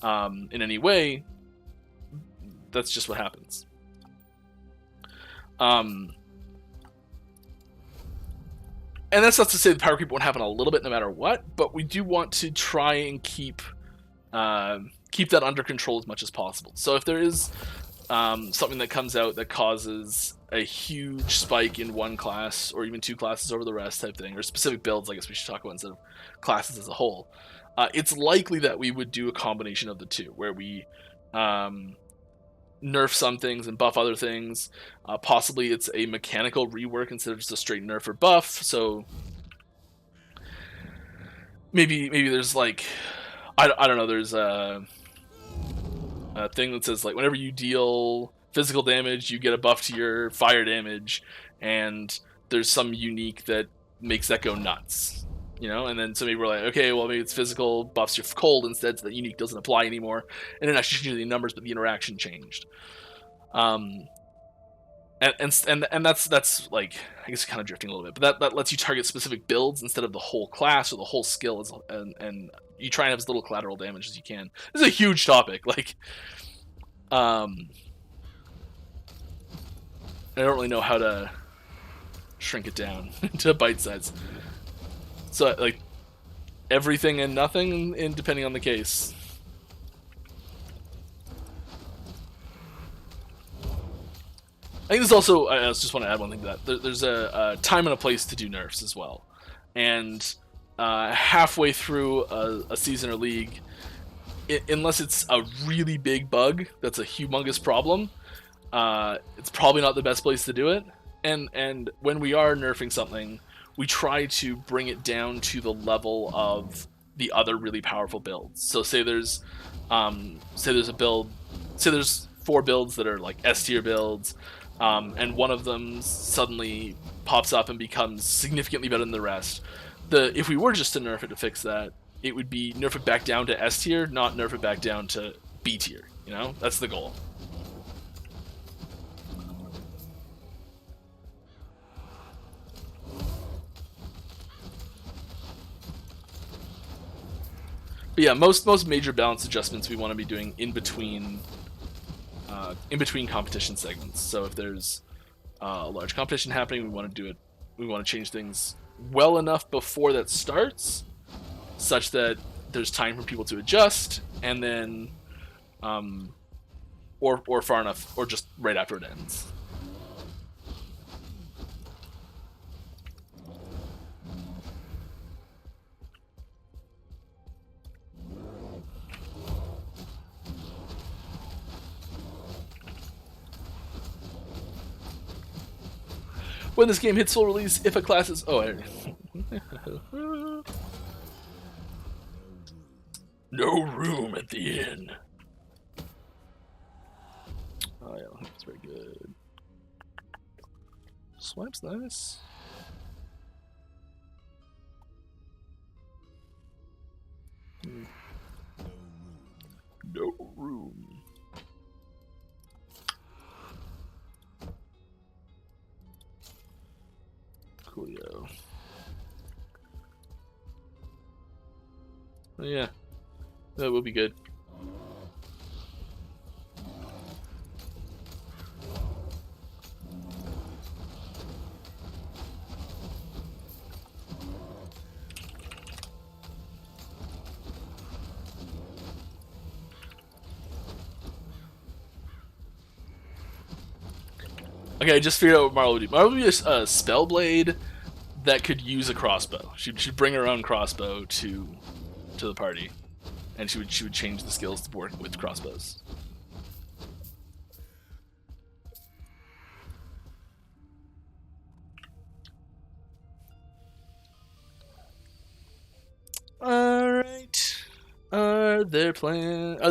in any way, that's just what happens. And that's not to say the power creep won't happen a little bit no matter what, but we do want to try and keep that under control as much as possible. So if there is something that comes out that causes a huge spike in one class or even two classes over the rest type thing, or specific builds, I guess we should talk about instead of classes as a whole, it's likely that we would do a combination of the two, where we nerf some things and buff other things. Possibly it's a mechanical rework instead of just a straight nerf or buff. So maybe there's like, I don't know, there's a thing that says like whenever you deal physical damage, you get a buff to your fire damage, and there's some unique that makes that go nuts. You know, and then so maybe we're like, okay, well maybe it's physical buffs your cold instead, so that unique doesn't apply anymore, and it actually changes the numbers, but the interaction changed. And that's like, I guess kind of drifting a little bit, but that lets you target specific builds instead of the whole class or the whole skill, and you try and have as little collateral damage as you can. This is a huge topic, like, I don't really know how to shrink it down to bite size. So, like, everything and nothing, and depending on the case. I think there's also, I just want to add one thing to that. There's a time and a place to do nerfs as well. And halfway through a season or league, unless it's a really big bug that's a humongous problem, it's probably not the best place to do it. And when we are nerfing something, we try to bring it down to the level of the other really powerful builds. So say there's a build, say there's 4 builds that are like S tier builds, and one of them suddenly pops up and becomes significantly better than the rest. If we were just to nerf it to fix that, it would be nerf it back down to S tier, not nerf it back down to B tier. You know, that's the goal. But yeah, most major balance adjustments we want to be doing in between competition segments. So if there's a large competition happening, we want to do it. We want to change things well enough before that starts, such that there's time for people to adjust, and then, or far enough, or just right after it ends. When this game hits full release, if a class is... Oh, no room at the inn. Oh, yeah, that's very good. Swipe's nice. No room. Coolio. Oh, yeah, that will be good. Okay, I just figured out what Marla would do. Marla would be a Spellblade that could use a crossbow. She'd bring her own crossbow to the party, and she would change the skills to work with crossbows. All right. Are there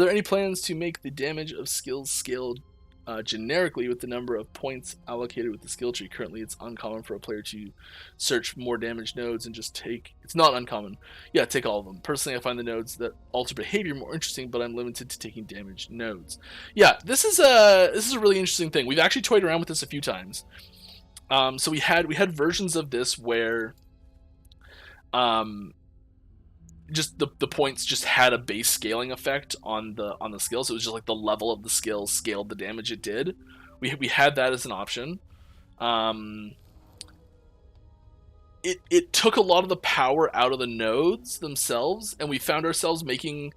any plans to make the damage of skills scaled generically with the number of points allocated with the skill tree? Currently, it's uncommon for a player to search more damage nodes and just take... It's not uncommon. Yeah, take all of them. Personally, I find the nodes that alter behavior more interesting, but I'm limited to taking damage nodes. Yeah, this is a really interesting thing. We've actually toyed around with this a few times. So we had versions of this where just the points just had a base scaling effect on the skills. It was just like the level of the skill scaled the damage it did. We had that as an option. It took a lot of the power out of the nodes themselves, and we found ourselves making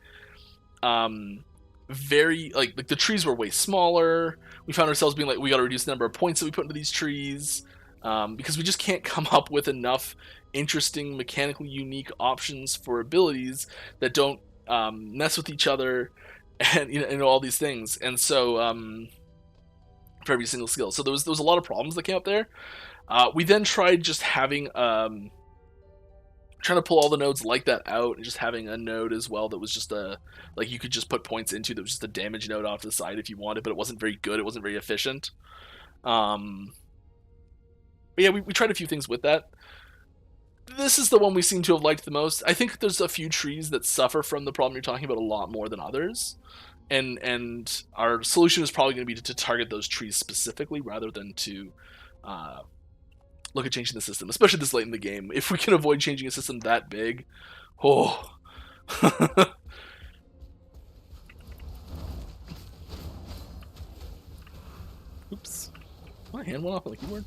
very like the trees were way smaller. We found ourselves being like, we got to reduce the number of points that we put into these trees because we just can't come up with enough interesting mechanically unique options for abilities that don't mess with each other, and you know all these things. And so for every single skill, so there was a lot of problems that came up there. We then tried just having trying to pull all the nodes like that out, and just having a node as well that was just like you could just put points into, that was just a damage node off to the side if you wanted, but it wasn't very good, it wasn't very efficient. But yeah, we tried a few things with that. This is the one we seem to have liked the most. I think there's a few trees that suffer from the problem you're talking about a lot more than others. And our solution is probably going to be to target those trees specifically rather than to look at changing the system, especially this late in the game. If we can avoid changing a system that big, oh. Oops. My hand went off on the keyboard.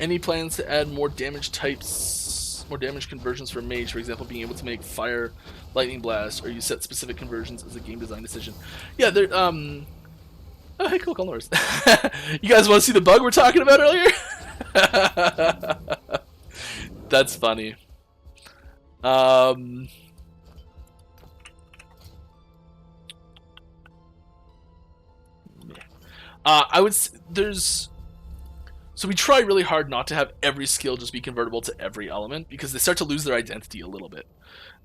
Any plans to add more damage types, more damage conversions for Mage, for example, being able to make fire, lightning blast, or you set specific conversions as a game design decision? Yeah, they're, oh, hey, cool, Colors. You guys want to see the bug we're talking about earlier? That's funny. I would, so we try really hard not to have every skill just be convertible to every element, because they start to lose their identity a little bit,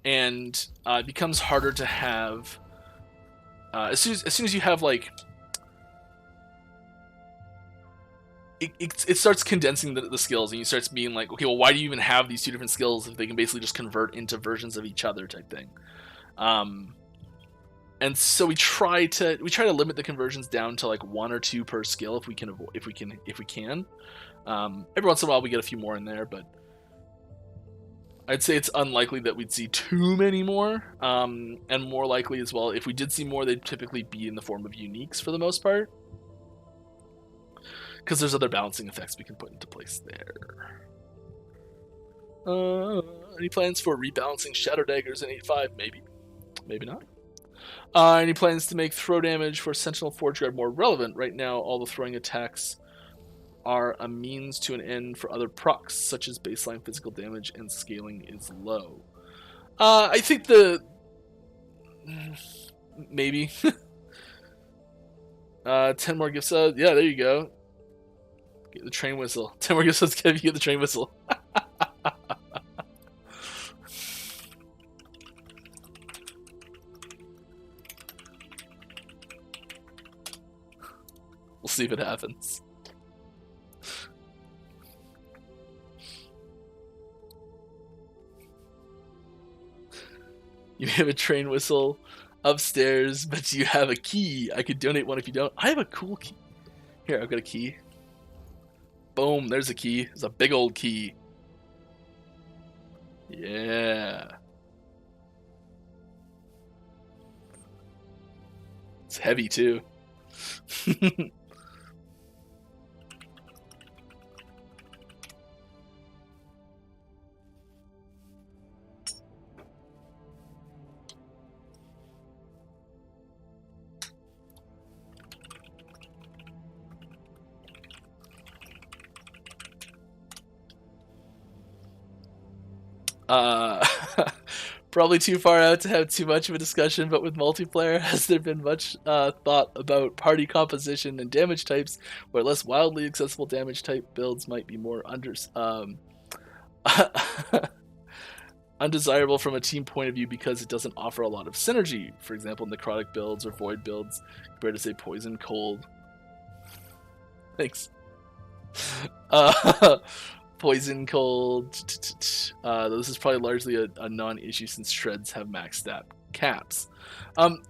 and it becomes harder to have. As soon as you have like, it starts condensing the skills, and you starts being like, okay, well, why do you even have these two different skills if they can basically just convert into versions of each other type thing? And so we try to limit the conversions down to like 1 or 2 per skill if we can. Every once in a while we get a few more in there, but I'd say it's unlikely that we'd see too many more. And more likely as well, if we did see more, they'd typically be in the form of uniques for the most part, because there's other balancing effects we can put into place there. Any plans for rebalancing Shadow Daggers in 8.5? Maybe not. Any plans to make throw damage for Sentinel Forge Guard more relevant? Right now, all the throwing attacks are a means to an end for other procs, such as baseline physical damage, and scaling is low. I think maybe. 10 more gift subs. Yeah, there you go. Get the train whistle. 10 more gift subs, Kev, you get the train whistle. We'll see if it happens. You have a train whistle upstairs, but you have a key. I could donate one if you don't. I have a cool key. Here, I've got a key. Boom, there's a key. It's a big old key. Yeah. It's heavy too. Probably too far out to have too much of a discussion, but with multiplayer, has there been much thought about party composition and damage types, where less wildly accessible damage type builds might be more undesirable from a team point of view because it doesn't offer a lot of synergy? For example, necrotic builds or void builds, compared to, say, poison, cold. Thanks. Poison, cold. This is probably largely a non-issue since shreds have max stat caps.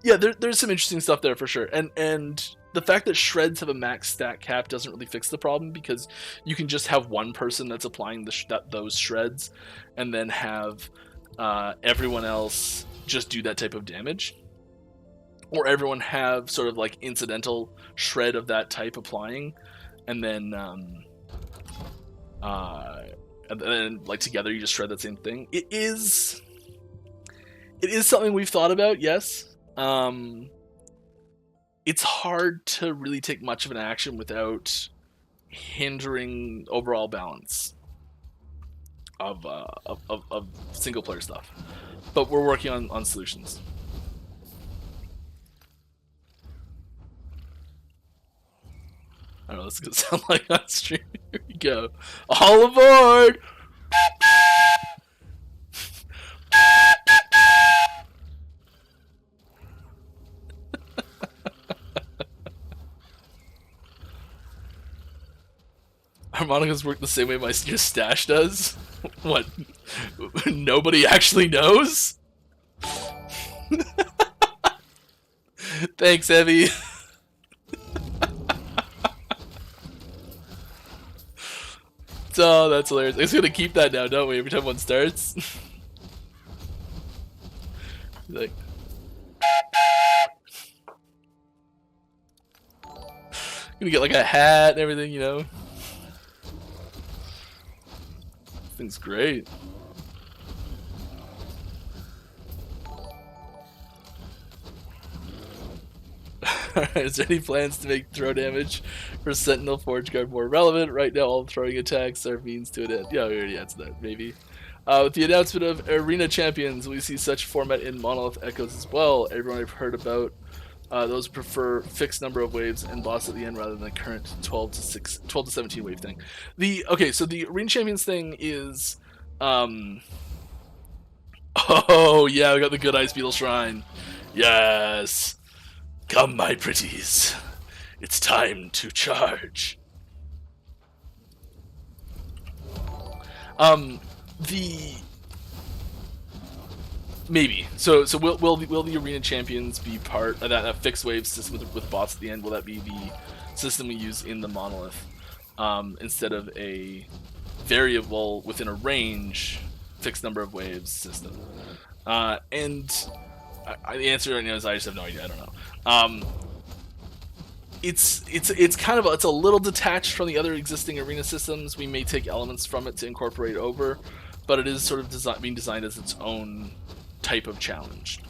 Yeah, there's some interesting stuff there for sure. And the fact that shreds have a max stat cap doesn't really fix the problem, because you can just have one person that's applying those shreds, and then have everyone else just do that type of damage. Or everyone have sort of like incidental shred of that type applying, and then like together you just shred that same thing. It is something we've thought about, yes. It's hard to really take much of an action without hindering overall balance of single player stuff. But we're working on solutions. I don't know, this is gonna sound like on stream. Here we go. All aboard! Harmonicas work the same way your stash does? What? Nobody actually knows? Thanks, Evie. Oh, that's hilarious. It's gonna keep that now, don't we? Every time one starts. Like, gonna get like a hat and everything, you know. This thing's great. Alright, is there any plans to make throw damage for Sentinel Forge Guard more relevant? Right now, all throwing attacks are means to it. Yeah, we already answered that, maybe. With the announcement of Arena Champions, we see such format in Monolith Echoes as well. Everyone I've heard about, those prefer fixed number of waves and boss at the end rather than the current 12 to 17 wave thing. Okay, so the Arena Champions thing is... Oh, yeah, we got the good Ice Beetle Shrine. Yes! Come, my pretties. It's time to charge. Maybe. So will the Arena Champions be part of that fixed wave system with bots at the end? Will that be the system we use in the Monolith instead of a variable within a range fixed number of waves system? And the answer right now is I just have no idea. I don't know. It's kind of it's a little detached from the other existing arena systems. We may take elements from it to incorporate over, but it is sort of being designed as its own type of challenge.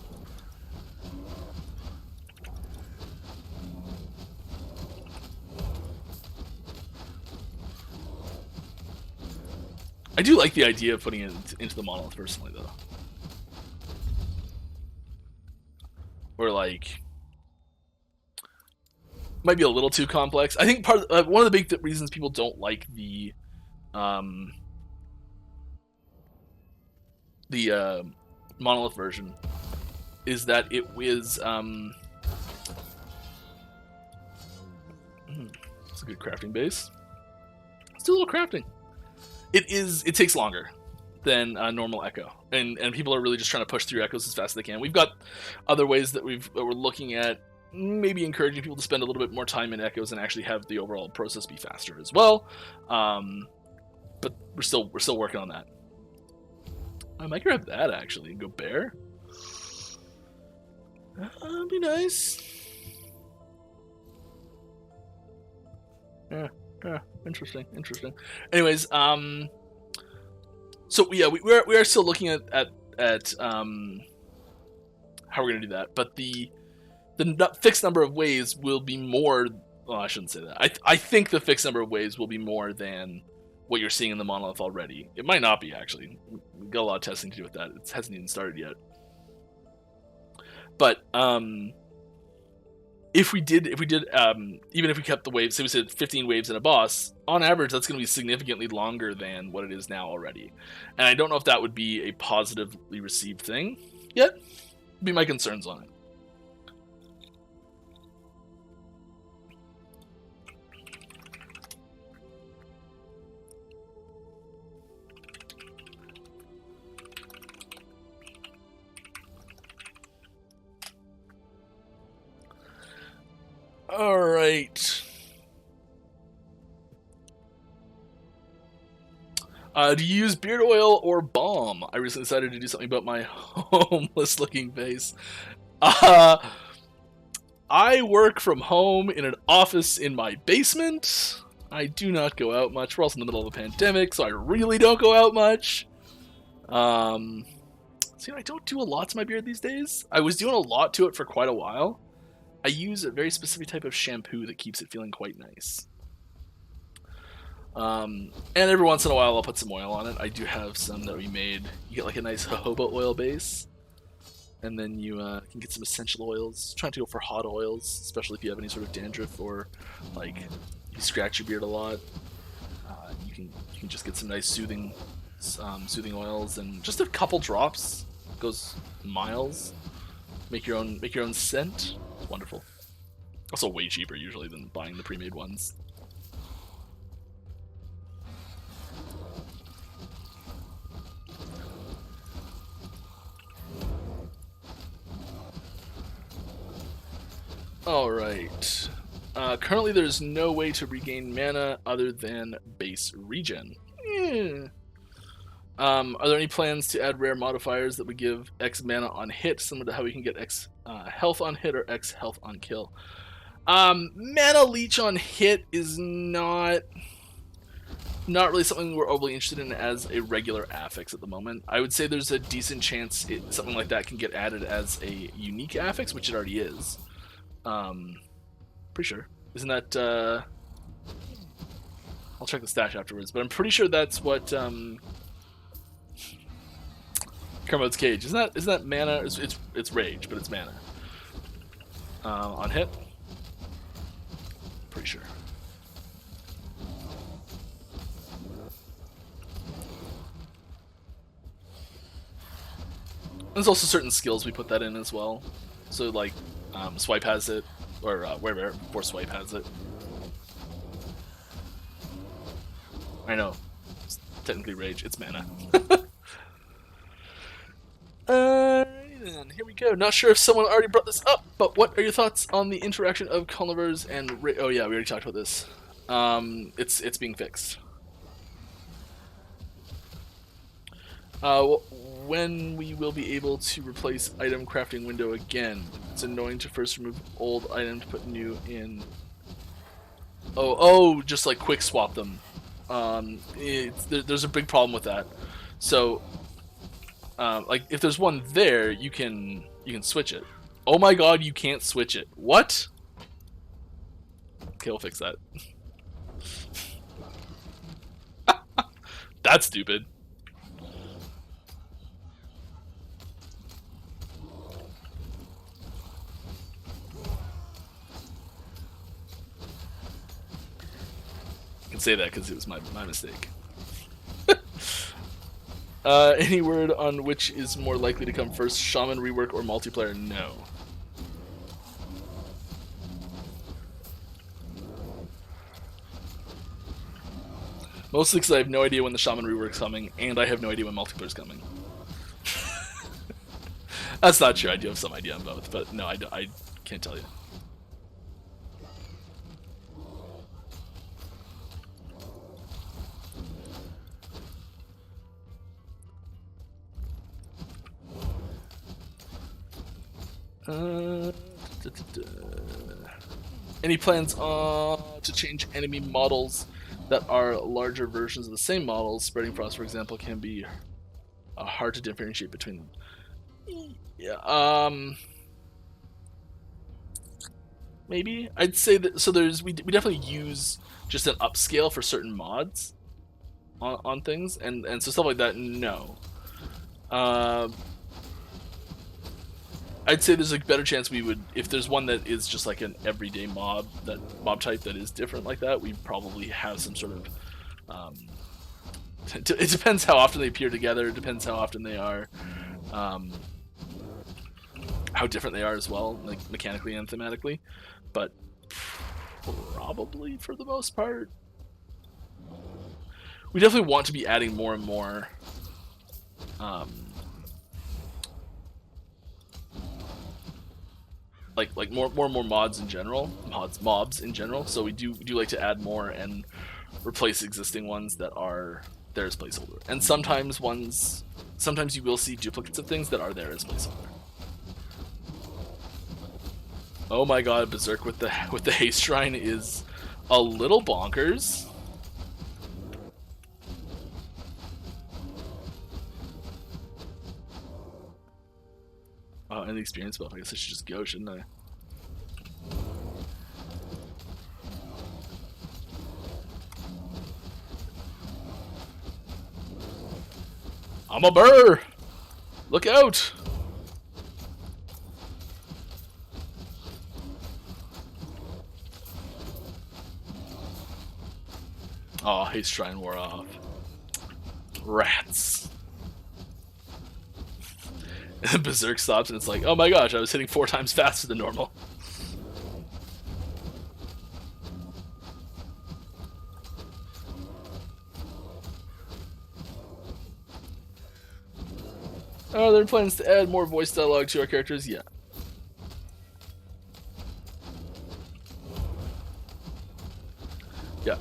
I do like the idea of putting it into the Monolith personally, though. or like might be a little too complex. I think one of the big reasons people don't like the monolith version is that it is it's a good crafting base. Let's do a little crafting. It takes longer than normal echo, and people are really just trying to push through echoes as fast as they can. We've got other ways that we're looking at, maybe encouraging people to spend a little bit more time in echoes and actually have the overall process be faster as well. But we're still working on that. I might grab that actually and go bear. That'd be nice. Yeah, interesting. Anyways, so yeah, we are still looking at how we're gonna do that, but the fixed number of waves will be more. Well, I shouldn't say that. I think the fixed number of waves will be more than what you're seeing in the monolith already. It might not be actually. We've got a lot of testing to do with that. It hasn't even started yet. But if we did, even if we kept the waves, say we said 15 waves in a boss, on average, that's going to be significantly longer than what it is now already. And I don't know if that would be a positively received thing yet. Be my concerns on it. All right. Do you use beard oil or balm? I recently decided to do something about my homeless-looking face. I work from home in an office in my basement. I do not go out much. We're also in the middle of a pandemic, so I really don't go out much. See, I don't do a lot to my beard these days. I was doing a lot to it for quite a while. I use a very specific type of shampoo that keeps it feeling quite nice. And every once in a while I'll put some oil on it. I do have some that we made. You get like a nice jojoba oil base. And then you can get some essential oils. Trying to go for hot oils, especially if you have any sort of dandruff or like you scratch your beard a lot. You can just get some nice soothing oils, and just a couple drops goes miles. Make your own scent. It's wonderful. Also way cheaper usually than buying the pre-made ones. Alright. Currently there's no way to regain mana other than base regen. Are there any plans to add rare modifiers that would give X mana on hit, similar to how we can get X health on hit or X health on kill? Mana leech on hit is not really something we're overly interested in as a regular affix at the moment. I would say there's a decent chance something like that can get added as a unique affix, which it already is. Pretty sure. Isn't that... I'll check the stash afterwards, but I'm pretty sure that's what... Kermod's Cage. Isn't that mana? It's rage, but it's mana. On hit? Pretty sure. There's also certain skills we put that in as well. So like swipe has it, or wherever force swipe has it. I know. It's technically rage. It's mana. Then here we go. Not sure if someone already brought this up, but what are your thoughts on the interaction of Cullivers and oh yeah, we already talked about this. It's being fixed. When we will be able to replace item crafting window again. It's annoying to first remove old item to put new in. Oh, just like quick swap them. There's a big problem with that. So. Like if there's one there, you can switch it. Oh my god, you can't switch it. What? Okay, we'll fix that. That's stupid. can say that because it was my mistake. Any word on which is more likely to come first, Shaman, Rework, or multiplayer? No. Mostly because I have no idea when the Shaman Rework's coming, and I have no idea when multiplayer's coming. That's not true, I do have some idea on both, but no, I can't tell you. Any plans to change enemy models that are larger versions of the same models? Spreading Frost, for example, can be hard to differentiate between them. Yeah, maybe I'd say that. So we definitely use just an upscale for certain mods on things, and so stuff like that. No. I'd say there's a better chance we would, if there's one that is just like an everyday mob type that is different like that, we probably have some sort of. It depends how often they appear together. It depends how often they are, how different they are as well, like mechanically and thematically. But probably for the most part, we definitely want to be adding more and more. Like more and more mods in general, mobs in general. So we do like to add more and replace existing ones that are there as placeholder. And sometimes you will see duplicates of things that are there as placeholder. Oh my god, Berserk with the haste shrine is a little bonkers. And the experience buff. I guess I should just go, shouldn't I? I'm a burr! Look out! Oh, haste shrine wore off. Rats. And Berserk stops and it's like, oh my gosh, I was hitting 4 times faster than normal. Are there plans to add more voice dialogue to our characters? Yeah. Yeah.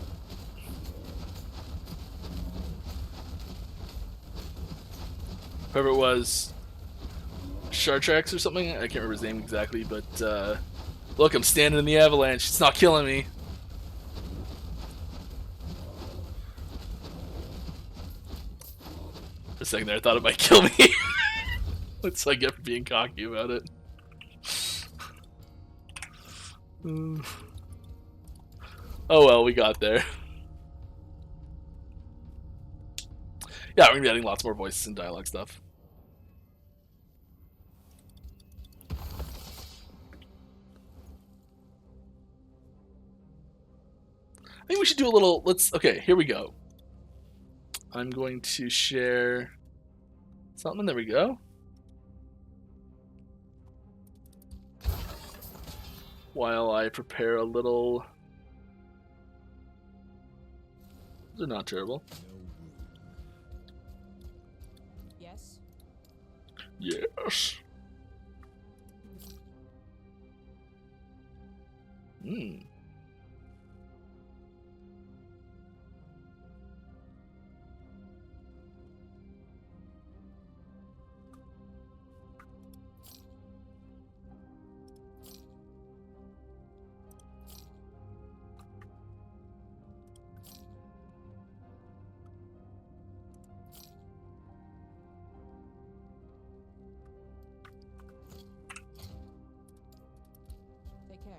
Whoever it was, Shartrax or something? I can't remember his name exactly, but look, I'm standing in the avalanche. It's not killing me. For a second there, I thought it might kill me. That's what I get for being cocky about it. Oh well, we got there. Yeah, we're gonna be adding lots more voices and dialogue stuff. I think we should do a little, okay, here we go. I'm going to share something, there we go. While I prepare a little, they're not terrible. Yes. Yes. Take care.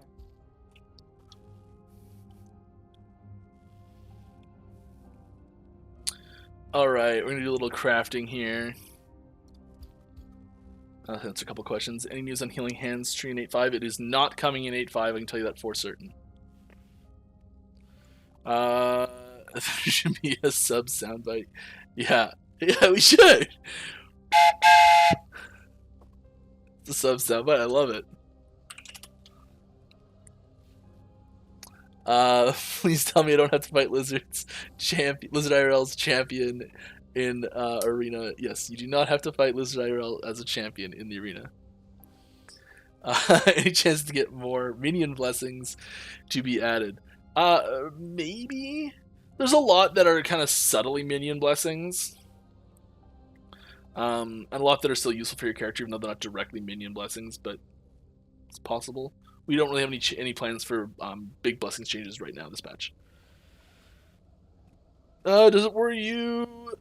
Alright, we're gonna do a little crafting here. That's a couple questions. Any news on Healing Hands tree in 8.5? It is not coming in 8.5, I can tell you that for certain. There should be a sub soundbite. Yeah, yeah, we should. It's a sub soundbite. I love it. Please tell me I don't have to fight lizards. Lizard IRL's champion in arena. Yes, you do not have to fight Lizard IRL as a champion in the arena. Any chance to get more minion blessings to be added? Maybe. There's a lot that are kind of subtly minion blessings. And a lot that are still useful for your character, even though they're not directly minion blessings, but it's possible. We don't really have any plans for big blessings changes right now this patch. Does it worry you?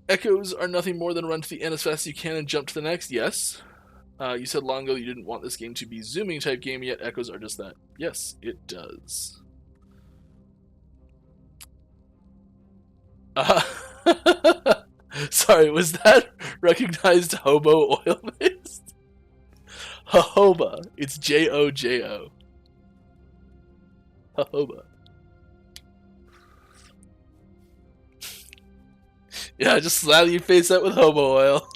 Echoes are nothing more than run to the end as fast as you can and jump to the next. Yes. You said long ago you didn't want this game to be zooming type game, yet echoes are just that. Yes, it does. Sorry, was that recognized hobo oil based? Jojoba. It's Jojo. Jojoba. Yeah, just slather your face out with hobo oil.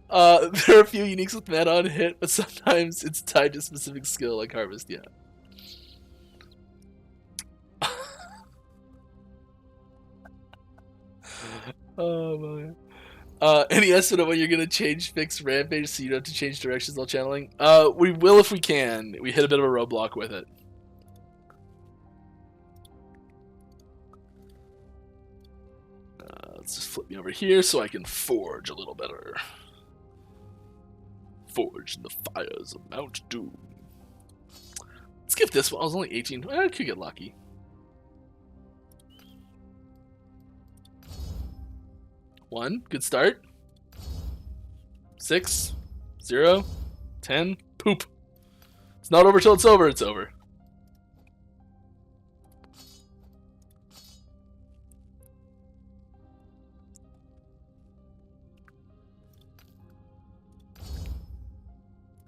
There are a few uniques with mana on hit, but sometimes it's tied to a specific skill like Harvest, yeah. Oh my. Any estimate of when you're gonna fix Rampage so you don't have to change directions while channeling? We will if we can. We hit a bit of a roadblock with it. Let's just flip me over here so I can forge a little better. Forge in the fires of Mount Doom. Let's skip this one. I was only 18. I could get lucky. One, good start. 6, 0, 10, poop. It's not over till it's over, it's over.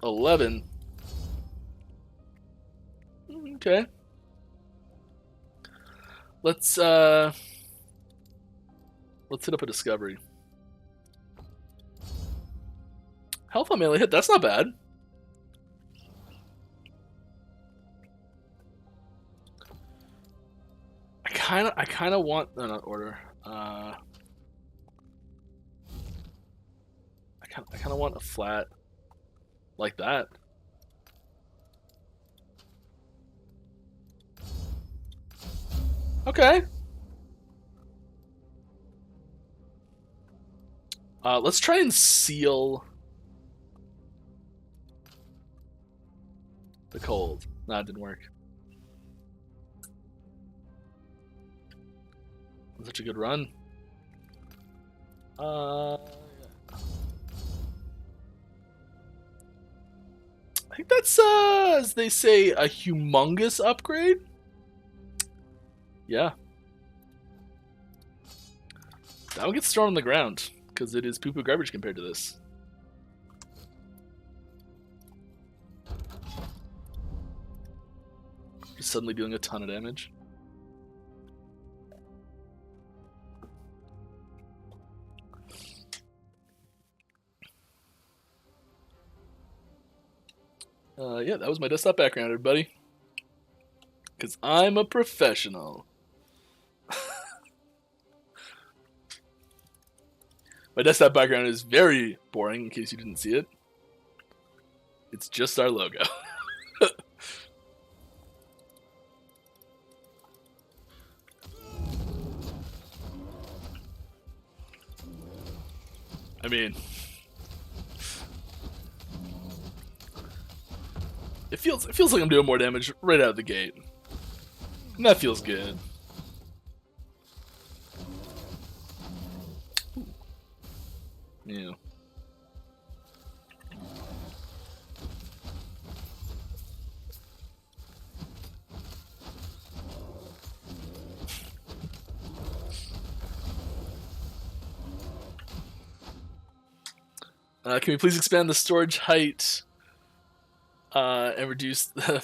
$11. Okay. Let's hit up a discovery. Health on melee hit, that's not bad. I kinda want not order. I kinda want a flat like that. Okay. Let's try and seal the cold. Nah, it didn't work. Such a good run. Yeah. I think that's, as they say, a humongous upgrade. Yeah. That one gets thrown on the ground, because it is poo-poo garbage compared to this. Just suddenly dealing a ton of damage. Yeah, that was my desktop background, everybody. Because I'm a professional. My desktop background is very boring, in case you didn't see it. It's just our logo. I mean... It feels like I'm doing more damage right out of the gate. And that feels good. Yeah. Can we please expand the storage height and reduce the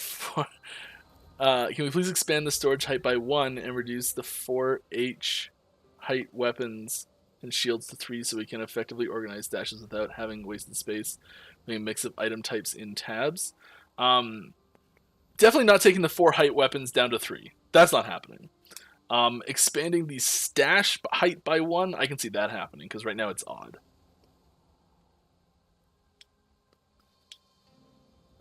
Can we please expand the storage height by 1 and reduce the 4H height weapons and shields to 3 so we can effectively organize stashes without having wasted space? We can mix up item types in tabs. Definitely not taking the 4 height weapons down to 3. That's not happening. Expanding the stash height by 1, I can see that happening, because right now it's odd.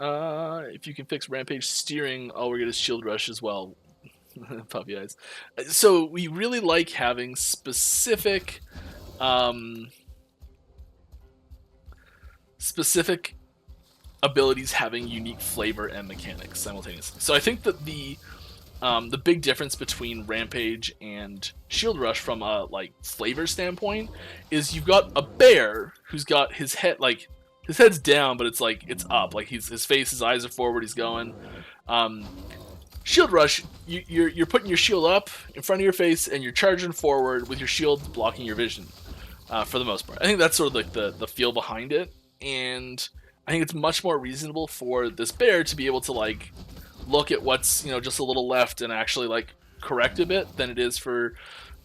If you can fix Rampage steering, all we get is Shield Rush as well. Puppy eyes. So we really like having specific abilities having unique flavor and mechanics simultaneously. So I think that the big difference between Rampage and Shield Rush from a like flavor standpoint is you've got a bear who's got his head like his head's down, but it's like it's up, like his face, his eyes are forward, he's going. Shield Rush, you're putting your shield up in front of your face and you're charging forward with your shield blocking your vision, for the most part. I think that's sort of like the feel behind it, and I think it's much more reasonable for this bear to be able to like look at what's, you know, just a little left and actually like correct a bit than it is for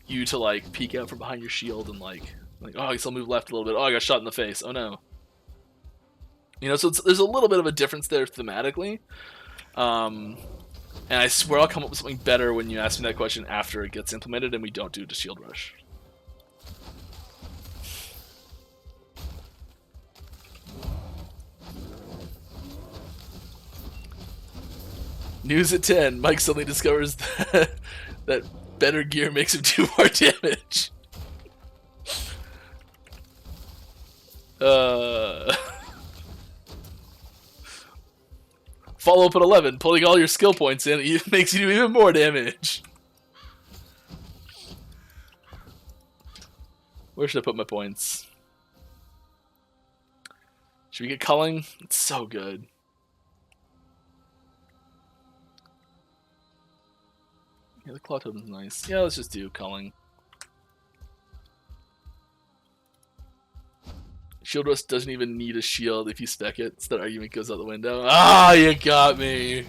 you to like peek out from behind your shield and like oh, I guess I'll move left a little bit. Oh, I got shot in the face. Oh no. You know, so there's a little bit of a difference there thematically. And I swear I'll come up with something better when you ask me that question after it gets implemented and we don't do the Shield Rush. News at 10. Mike suddenly discovers that better gear makes him do more damage. Follow up at 11. Pulling all your skill points in it makes you do even more damage. Where should I put my points? Should we get culling? It's so good. Yeah, the claw totem's nice. Yeah, let's just do culling. Shield Rush doesn't even need a shield if you spec it, so that argument goes out the window. Ah, you got me!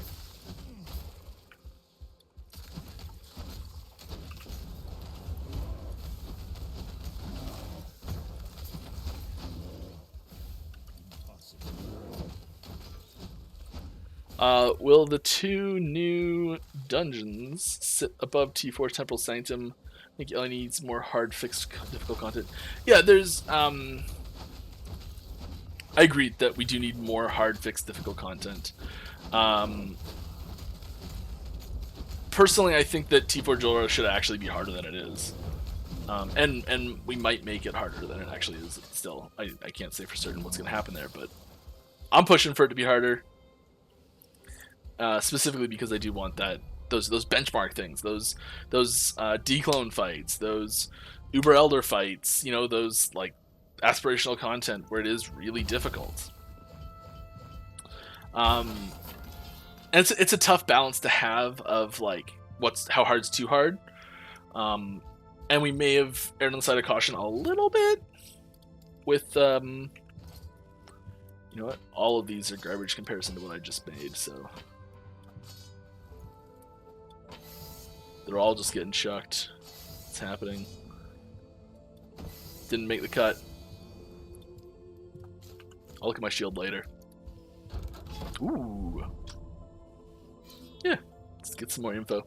Will the 2 new dungeons sit above T4's Temporal Sanctum? I think it only needs more hard fixed difficult content. Yeah, there's I agree that we do need more hard fixed difficult content. Personally, I think that T4 Jolra should actually be harder than it is. And we might make it harder than it actually is still. I can't say for certain what's going to happen there, but I'm pushing for it to be harder. Specifically because I do want those benchmark things, those declone fights, those Uber Elder fights, you know, those like aspirational content where it is really difficult. And it's a tough balance to have of like how hard's too hard. And we may have erred on the side of caution a little bit with you know what? All of these are garbage comparison to what I just made, so they're all just getting chucked. It's happening. Didn't make the cut. I'll look at my shield later. Ooh. Yeah, let's get some more info.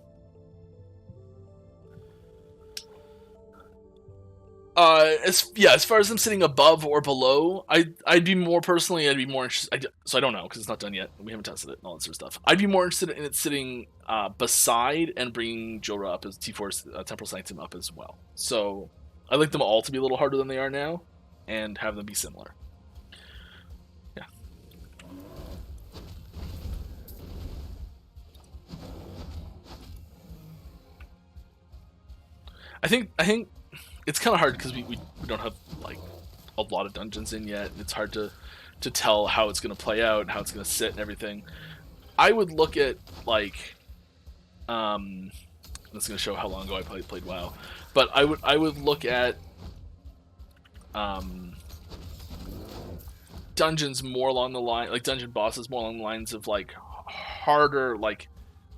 As far as them sitting above or below, I'd be more interested. So I don't know because it's not done yet. We haven't tested it and all that sort of stuff. I'd be more interested in it sitting beside and bringing Jolra up as T4's Temporal Sanctum up as well. So I'd like them all to be a little harder than they are now, and have them be similar. Yeah. I think it's kind of hard because we don't have like a lot of dungeons in yet. It's hard to tell how it's going to play out and how it's going to sit and everything. I would look at like that's going to show how long ago I played WoW, but I would look at dungeons more along the line, like dungeon bosses more along the lines of like harder, like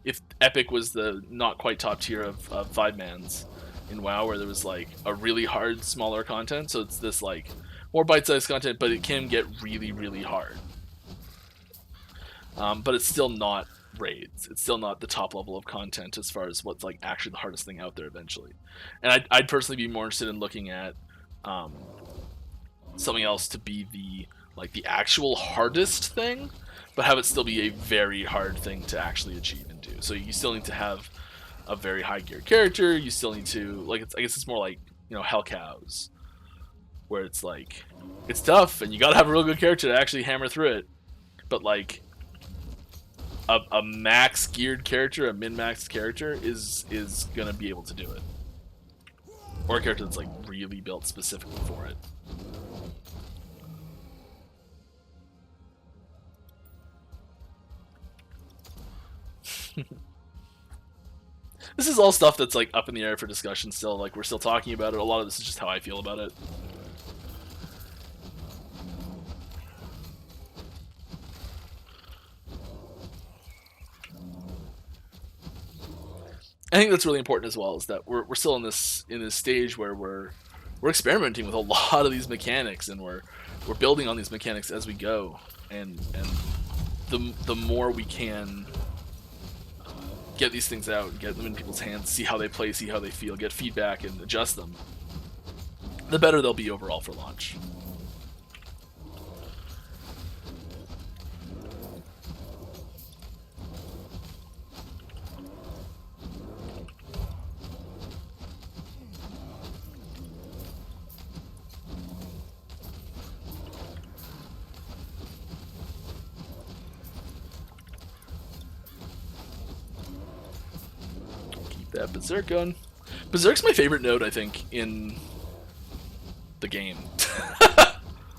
if Epic was the not quite top tier of 5-mans in WoW, where there was like a really hard, smaller content. So it's this like more bite-sized content, but it can get really, really hard. But it's still not raids. It's still not the top level of content as far as what's like actually the hardest thing out there eventually. And I'd personally be more interested in looking at something else to be the actual hardest thing, but have it still be a very hard thing to actually achieve and do. So you still need to have a very high gear character. You still need to like I guess it's more like, you know, Hell Cows, where it's like it's tough and you gotta have a real good character to actually hammer through it. But like a max geared character, a min-max character is gonna be able to do it, or a character that's like really built specifically for it. This is all stuff that's like up in the air for discussion still. Like we're still talking about it. A lot of this is just how I feel about it. I think that's really important as well, is that we're still in this stage where we're experimenting with a lot of these mechanics, and we're building on these mechanics as we go, and the more we can get these things out, get them in people's hands, see how they play, see how they feel, get feedback and adjust them, the better they'll be overall for launch. That Berserk gun. Berserk's my favorite node, I think, in the game.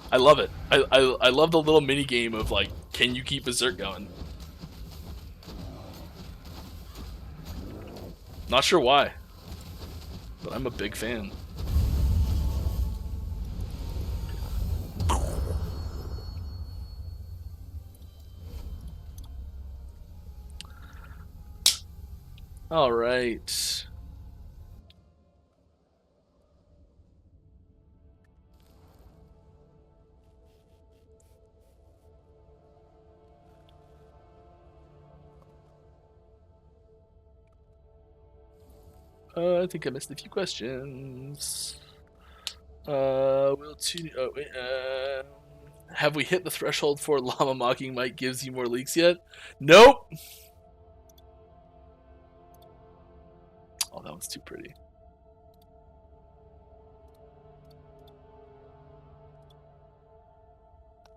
I love it. I love the little mini game of like, can you keep Berserk going? Not sure why, but I'm a big fan. All right. I think I missed a few questions. Have we hit the threshold for Llama Mocking Mike gives you more leaks yet? Nope. Oh, that one's too pretty.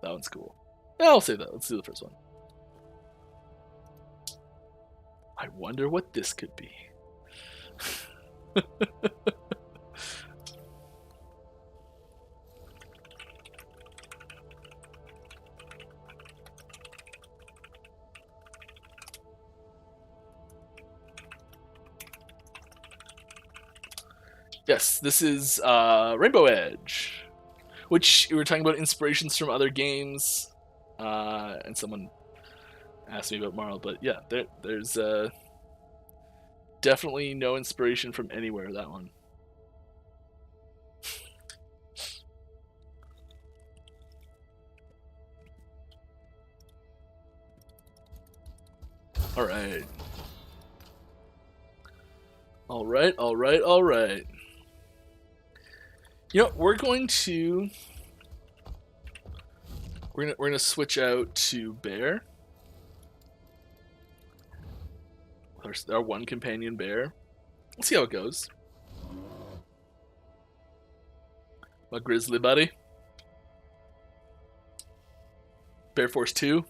That one's cool. Yeah, I'll say that. Let's do the first one. I wonder what this could be. Yes, this is Rainbow Edge, which we were talking about inspirations from other games, and someone asked me about Marl, but yeah, there's definitely no inspiration from anywhere, that one. Alright. Alright. You know, we're gonna switch out to Bear. Our one companion Bear. Let's see how it goes. My Grizzly buddy. Bear Force 2.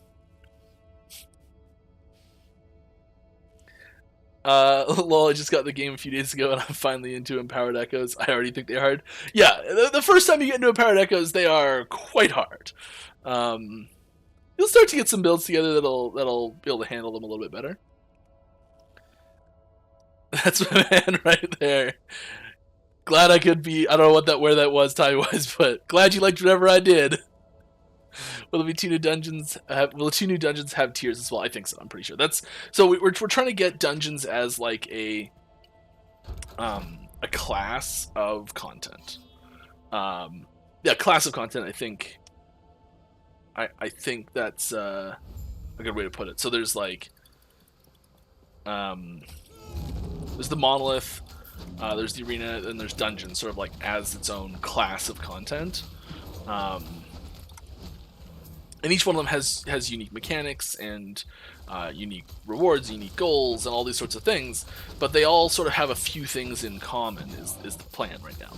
Lol, I just got the game a few days ago and I'm finally into Empowered Echoes. I already think they're hard. Yeah, the first time you get into Empowered Echoes, they are quite hard. You'll start to get some builds together that'll be able to handle them a little bit better. That's my man right there. Glad I could be, I don't know where that was time-wise, but glad you liked whatever I did. Will there be 2 new dungeons? Will the 2 new dungeons have tiers as well? I think so. I'm pretty sure. So we're trying to get dungeons as like a class of content. Class of content. I think that's a good way to put it. So there's like there's the monolith, there's the arena, and there's dungeons, sort of like as its own class of content. And each one of them has unique mechanics and unique rewards, unique goals, and all these sorts of things. But they all sort of have a few things in common. Is the plan right now.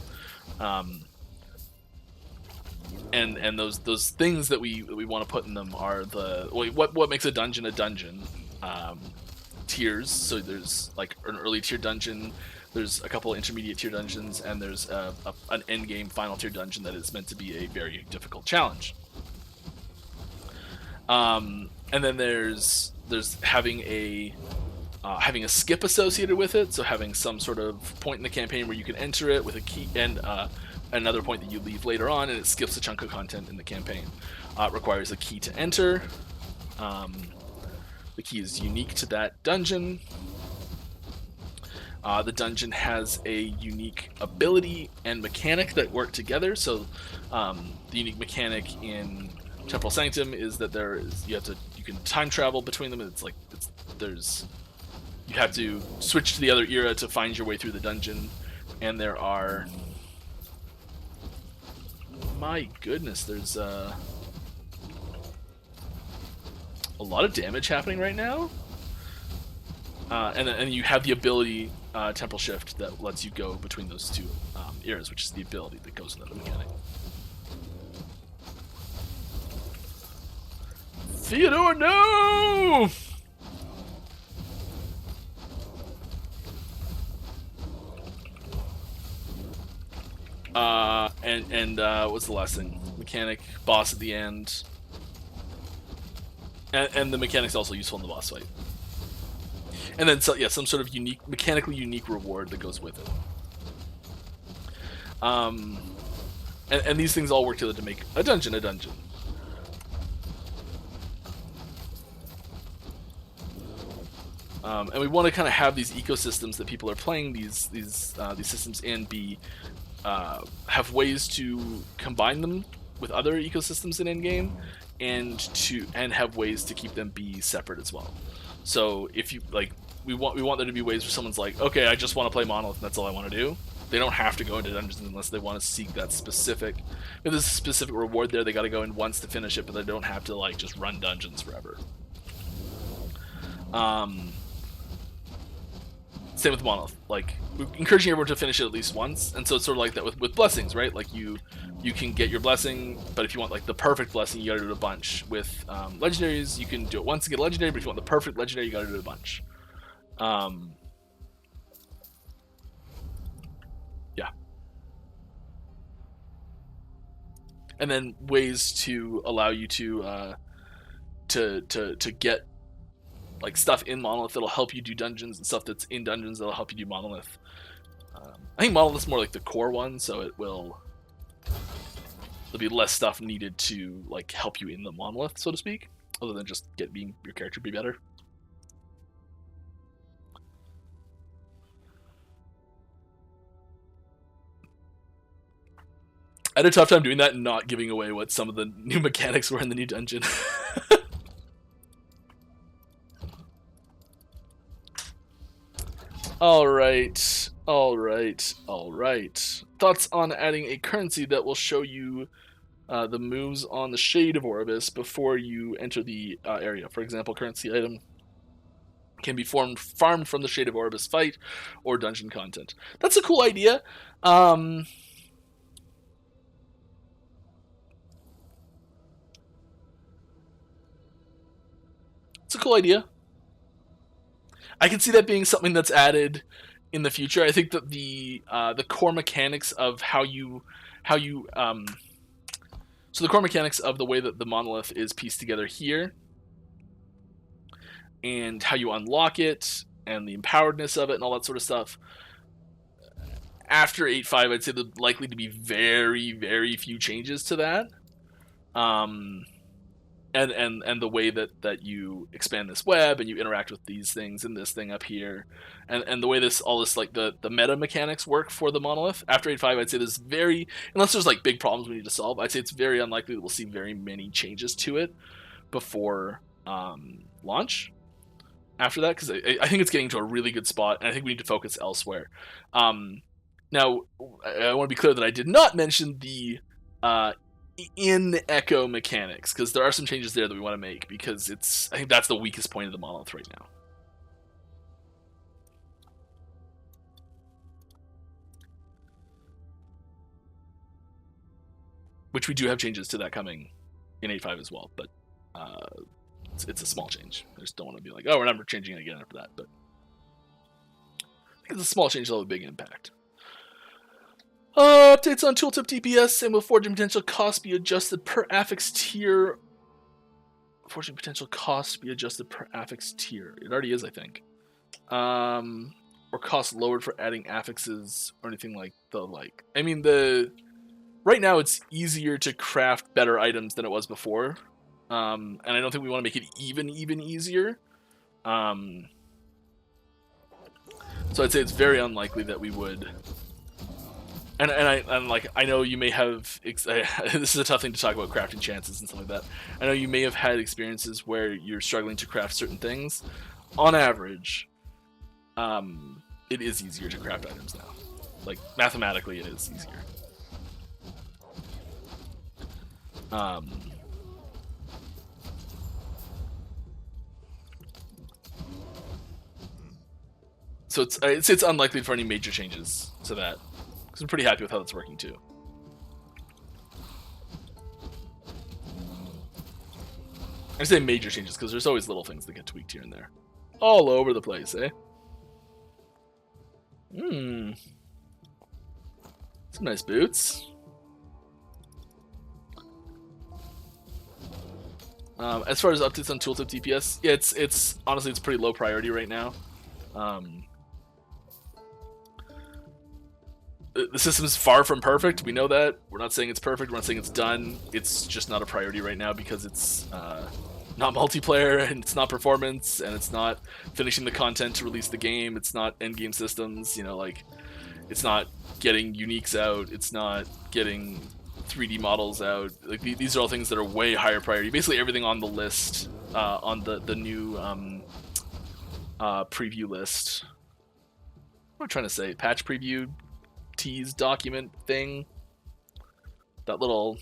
And those things that we want to put in them are what makes a dungeon. Tiers. So there's like an early tier dungeon. There's a couple intermediate tier dungeons, and there's an end game final tier dungeon that is meant to be a very difficult challenge. And then there's having a skip associated with it, so having some sort of point in the campaign where you can enter it with a key and another point that you leave later on, and it skips a chunk of content in the campaign. It requires a key to enter. The key is unique to that dungeon. The dungeon has a unique ability and mechanic that work together. So the unique mechanic in Temporal Sanctum is that you can time travel between them. You have to switch to the other era to find your way through the dungeon, and there are, my goodness, there's a lot of damage happening right now. And you have the ability Temporal Shift that lets you go between those 2 eras, which is the ability that goes with that mechanic. Theodore, no! And what's the last thing? Mechanic, boss at the end. And the mechanic's also useful in the boss fight. And then, some sort of mechanically unique reward that goes with it. And these things all work together to make a dungeon a dungeon. And we want to kind of have these ecosystems that people are playing these systems in have ways to combine them with other ecosystems in endgame, and have ways to keep them be separate as well. So if you like, we want there to be ways where someone's like, okay, I just want to play Monolith, and that's all I want to do. They don't have to go into dungeons unless they want to seek that specific. If there's a specific reward there, they got to go in once to finish it, but they don't have to like just run dungeons forever. Same with Monolith. Like, we're encouraging everyone to finish it at least once, and so it's sort of like that with blessings, right? Like you can get your blessing, but if you want like the perfect blessing, you gotta do it a bunch. With legendaries, you can do it once to get legendary, but if you want the perfect legendary, you gotta do it a bunch. Yeah. And then ways to allow you to get like stuff in Monolith that'll help you do dungeons, and stuff that's in dungeons that'll help you do Monolith. I think Monolith's more like the core one, so there'll be less stuff needed to like help you in the Monolith, so to speak, other than just being your character be better. I had a tough time doing that and not giving away what some of the new mechanics were in the new dungeon. Alright. Thoughts on adding a currency that will show you the moves on the Shade of Orbis before you enter the area. For example, currency item can be farmed from the Shade of Orbis fight or dungeon content. That's a cool idea. It's a cool idea. I can see that being something that's added in the future. I think that the core mechanics of so the core mechanics of the way that the monolith is pieced together here, and how you unlock it, and the empoweredness of it, and all that sort of stuff. After 8.5, I'd say there's likely to be very, very few changes to that. and the way that you expand this web and you interact with these things and this thing up here, and the way all this like the meta mechanics work for the monolith after 8.5, I'd say there's unless there's like big problems we need to solve, I'd say it's very unlikely that we'll see very many changes to it before launch. After that, because I think it's getting to a really good spot, and I think we need to focus elsewhere. Now, I want to be clear that I did not mention the in echo mechanics, because there are some changes there that we want to make, because I think that's the weakest point of the monolith right now. Which we do have changes to that coming in 8.5 as well, but it's a small change. I just don't want to be like, oh, we're never changing it again after that, but I think it's a small change that'll have a big impact. Updates on Tooltip Dps, and will forging potential cost be adjusted per affix tier? Forging potential cost be adjusted per affix tier. It already is, I think. Or cost lowered for adding affixes or anything like the like. I mean, right now it's easier to craft better items than it was before, and I don't think we want to make it even easier. So I'd say it's very unlikely that we would. And I know you may have this is a tough thing to talk about, crafting chances and stuff like that. I know you may have had experiences where you're struggling to craft certain things. On average, it is easier to craft items now. Like mathematically, it is easier. So it's unlikely for any major changes to that. I'm pretty happy with how that's working too. I say major changes because there's always little things that get tweaked here and there. All over the place, eh? Some nice boots. As far as updates on Tooltip DPS, yeah, it's honestly it's pretty low priority right now. The system is far from perfect. We know that. We're not saying it's perfect. We're not saying it's done. It's just not a priority right now because it's not multiplayer, and it's not performance, and it's not finishing the content to release the game. It's not endgame systems. You know, like it's not getting uniques out. It's not getting 3D models out. Like these are all things that are way higher priority. Basically, everything on the list, on the new preview list. What am I trying to say? Patch preview. Tease document thing, that little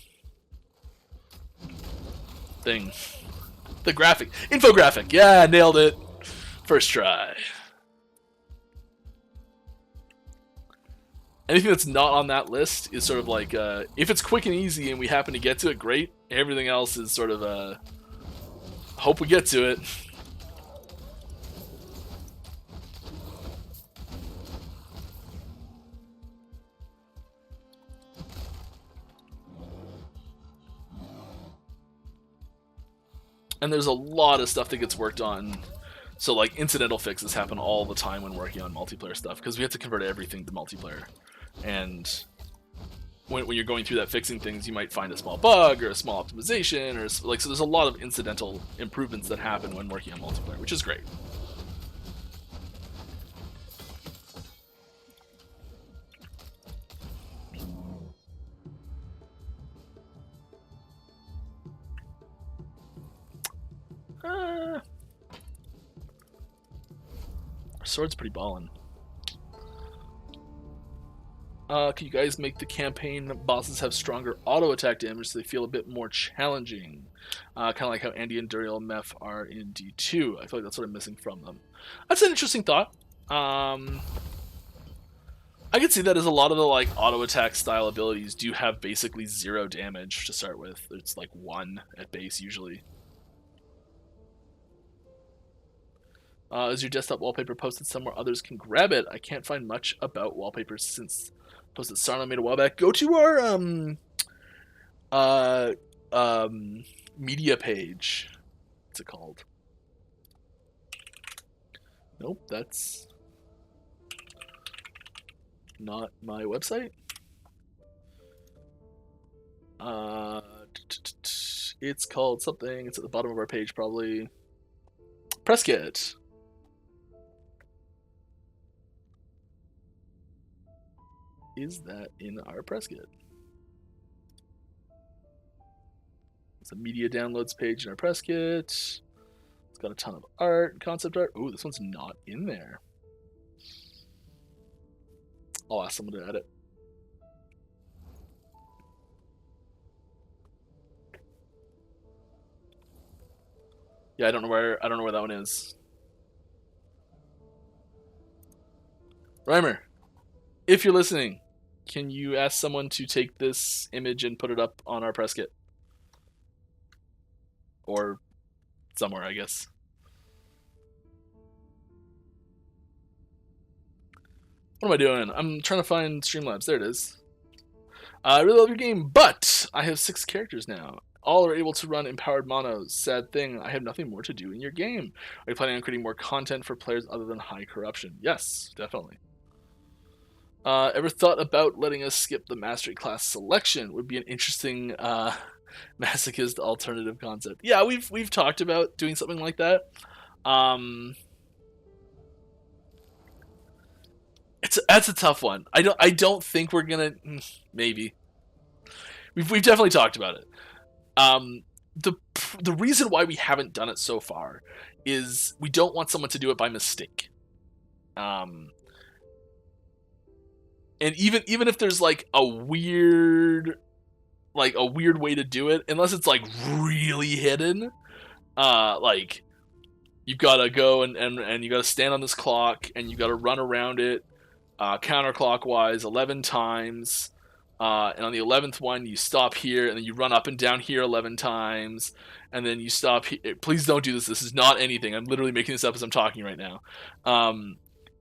thing, the graphic infographic. Yeah, nailed it, first try. Anything that's not on that list is sort of like if it's quick and easy and we happen to get to it, great. Everything else is sort of hope we get to it. And there's a lot of stuff that gets worked on. So like incidental fixes happen all the time when working on multiplayer stuff because we have to convert everything to multiplayer. And when you're going through that fixing things, you might find a small bug or a small optimization or like, so there's a lot of incidental improvements that happen when working on multiplayer, which is great. Sword's pretty ballin'. Can you guys make the campaign bosses have stronger auto attack damage so they feel a bit more challenging? Kind of like how Andy and Duriel Meph are in D2. I feel like that's what I'm missing from them. That's an interesting thought. I could see that as a lot of the like auto attack style abilities do have basically 0 damage to start with. It's like 1 at base usually. Is your desktop wallpaper posted somewhere others can grab it? I can't find much about wallpapers since posted Sarno made a while back. Go to our media page. What's it called? Nope, that's not my website. It's called something. It's at the bottom of our page, probably. Press kit. Is that in our press kit? It's a media downloads page in our press kit. It's got a ton of art, concept art. Ooh, this one's not in there. I'll ask someone to edit. Yeah, I don't know where that one is. Reimer, if you're listening, can you ask someone to take this image and put it up on our press kit? Or somewhere, I guess. What am I doing? I'm trying to find Streamlabs. There it is. I really love your game, but I have 6 characters now. All are able to run empowered monos. Sad thing, I have nothing more to do in your game. Are you planning on creating more content for players other than high corruption? Yes, definitely. Ever thought about letting us skip the mastery class selection? Would be an interesting masochist alternative concept. Yeah, we've talked about doing something like that. That's a tough one. I don't think we're gonna. Maybe. We've definitely talked about it. The reason why we haven't done it so far is we don't want someone to do it by mistake. And even if there's like a weird way to do it, unless it's like really hidden, like you've got to go and you got to stand on this clock and you got to run around it counterclockwise 11 times. And on the 11th one, you stop here, and then you run up and down here 11 times, and then you stop here. Please don't do this. This is not anything. I'm literally making this up as I'm talking right now.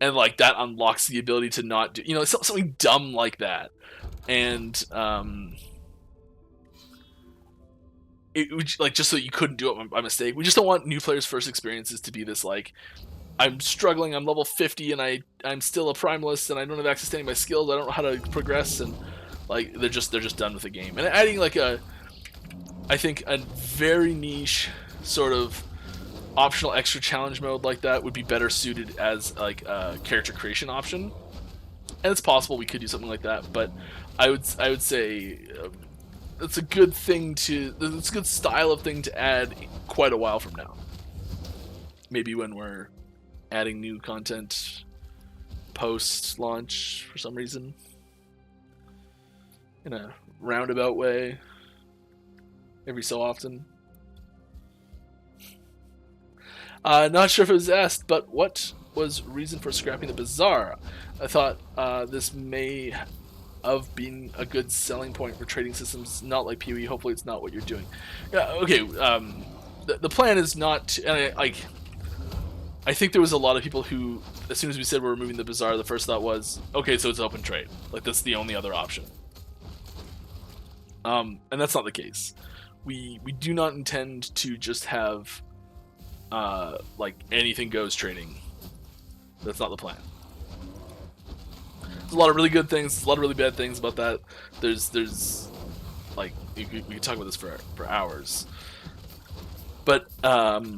And like that unlocks the ability to not do, something dumb like that. And like just so you couldn't do it by mistake. We just don't want new players' first experiences to be this like, I'm struggling. I'm level 50, and I'm still a primalist, and I don't have access to any of my skills. I don't know how to progress, and like they're just done with the game. And adding like I think a very niche sort of optional extra challenge mode like that would be better suited as like a character creation option. And it's possible we could do something like that, but I would say it's a good style of thing to add quite a while from now. Maybe when we're adding new content post launch for some reason, in a roundabout way, every so often. Not sure if it was asked, but what was reason for scrapping the Bazaar? I thought this may have been a good selling point for trading systems, not like PoE. Hopefully it's not what you're doing. Yeah, okay, the plan is not to, and I think there was a lot of people who, as soon as we said we're removing the Bazaar, the first thought was, okay, so it's open trade. Like, that's the only other option. And that's not the case. We do not intend to just have like anything goes trading. That's not the plan. There's a lot of really good things, a lot of really bad things about that. There's like we could talk about this for hours. But that's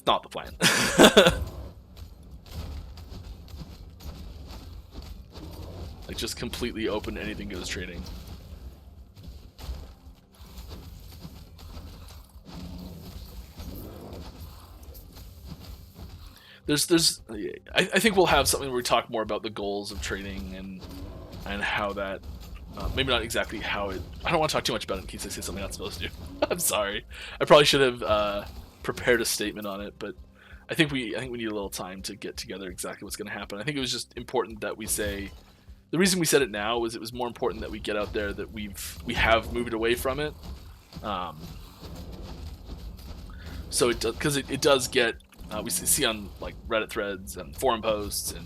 not the plan. Like just completely open anything goes trading. I think we'll have something where we talk more about the goals of trading and how that, maybe not exactly how it. I don't want to talk too much about it in case I say something I'm not supposed to. I'm sorry. I probably should have prepared a statement on it, but I think we need a little time to get together exactly what's going to happen. I think it was just important that we say. The reason we said it now was it was more important that we get out there that we have moved away from it. So because it does get. We see on like Reddit threads and forum posts and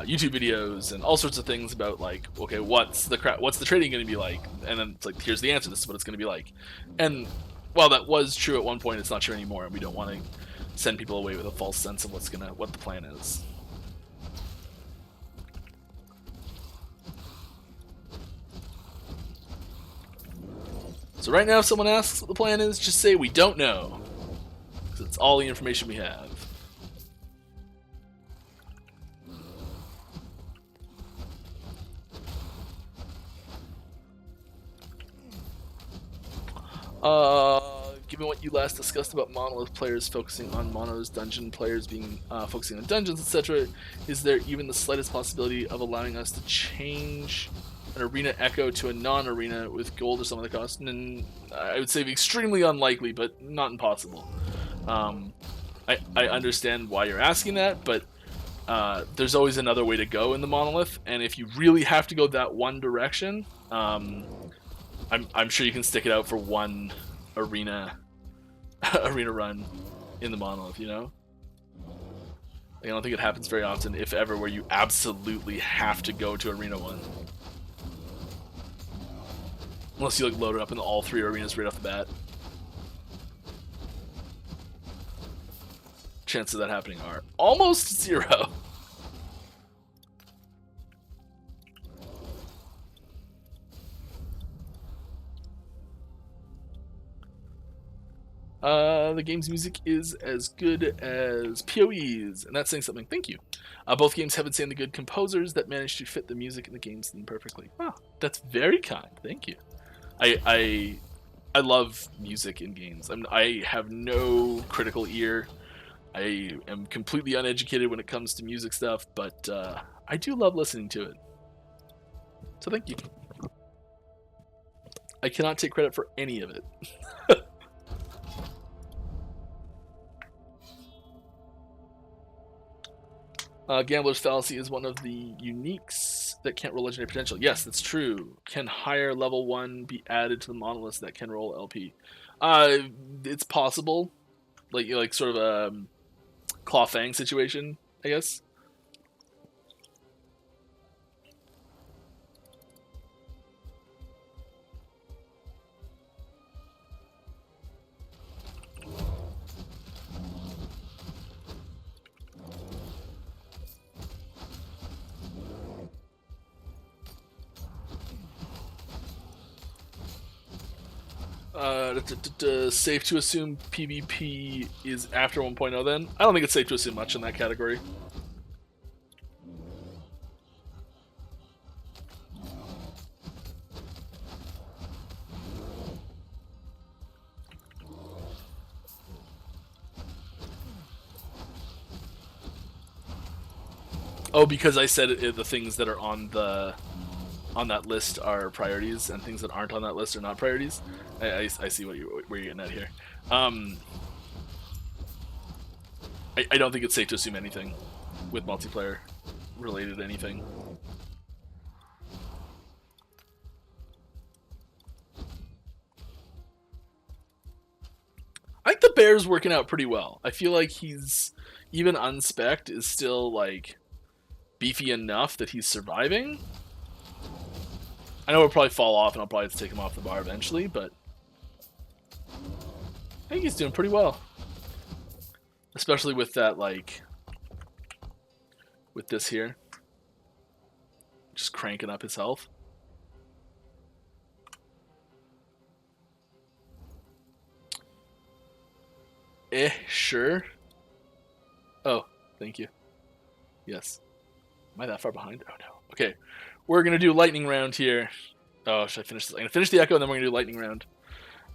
YouTube videos and all sorts of things about like, okay, what's the trading going to be like? And then it's like, here's the answer. This is what it's going to be like. And while that was true at one point, it's not true anymore. And we don't want to send people away with a false sense of what the plan is. So right now, if someone asks what the plan is, just say we don't know, because it's all the information we have. Given what you last discussed about monolith players focusing on monos, dungeon players being focusing on dungeons, etc., is there even the slightest possibility of allowing us to change an arena echo to a non-arena with gold or some other cost? And I would say extremely unlikely, but not impossible. I understand why you're asking that, but there's always another way to go in the monolith, and if you really have to go that one direction, I'm sure you can stick it out for one arena run in the monolith, you know? I don't think it happens very often, if ever, where you absolutely have to go to arena 1. Unless you like load it up in all 3 arenas right off the bat. Chances of that happening are almost 0. The game's music is as good as PoE's, and that's saying something. Thank you. Both games have insanely good composers that manage to fit the music in the game's theme perfectly. Wow, that's very kind. Thank you. I love music in games. I have no critical ear. I am completely uneducated when it comes to music stuff, but I do love listening to it. So thank you. I cannot take credit for any of it. Gambler's Fallacy is one of the uniques that can't roll legendary potential. Yes, that's true. Can higher level 1 be added to the monoliths that can roll LP? It's possible. Like sort of a Claw Fang situation, I guess. Safe to assume PvP is after 1.0 then? I don't think it's safe to assume much in that category. Oh, because I said the things that are on that list are priorities, and things that aren't on that list are not priorities. I see where you're getting at here. I don't think it's safe to assume anything with multiplayer related to anything. I think the bear's working out pretty well. I feel like he's, even unspec'd, is still like beefy enough that he's surviving. I know it'll probably fall off and I'll probably have to take him off the bar eventually, but I think he's doing pretty well. Especially with that, like, with this here. Just cranking up his health. Sure. Oh, thank you. Yes. Am I that far behind? Oh no. Okay. We're gonna do lightning round here. Oh, should I finish this? I'm gonna finish the echo and then we're gonna do lightning round.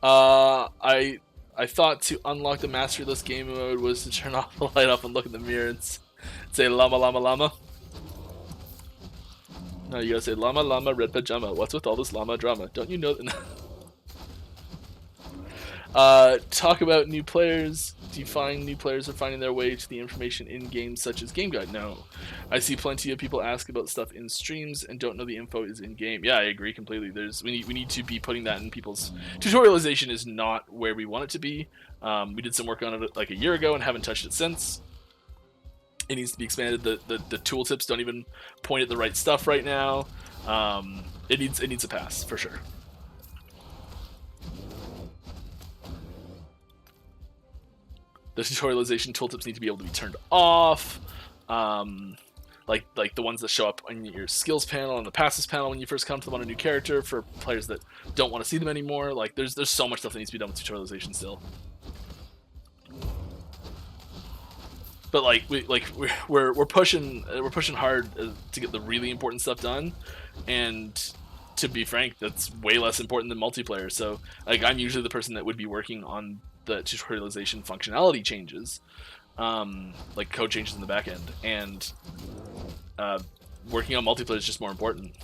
I thought to unlock the mastery list game mode was to turn off the light off and look in the mirror and say llama llama llama. No, you gotta say llama llama red pajama. What's with all this llama drama? Don't you know that? Talk about new players. Do you find new players are finding their way to the information in games such as Game Guide? No. I see plenty of people ask about stuff in streams and don't know the info is in game. Yeah, I agree completely. We need to be putting that in people's tutorialization is not where we want it to be. We did some work on it like a year ago and haven't touched it since. It needs to be expanded. The tooltips don't even point at the right stuff right now. It needs a pass for sure. The tutorialization tooltips need to be able to be turned off. like the ones that show up on your skills panel and the passives panel when you first come to them on a new character for players that don't want to see them anymore. Like there's so much stuff that needs to be done with tutorialization still. But like we're pushing hard to get the really important stuff done, and to be frank, that's way less important than multiplayer. So like I'm usually the person that would be working on the tutorialization functionality changes, like code changes in the back end, and working on multiplayer is just more important.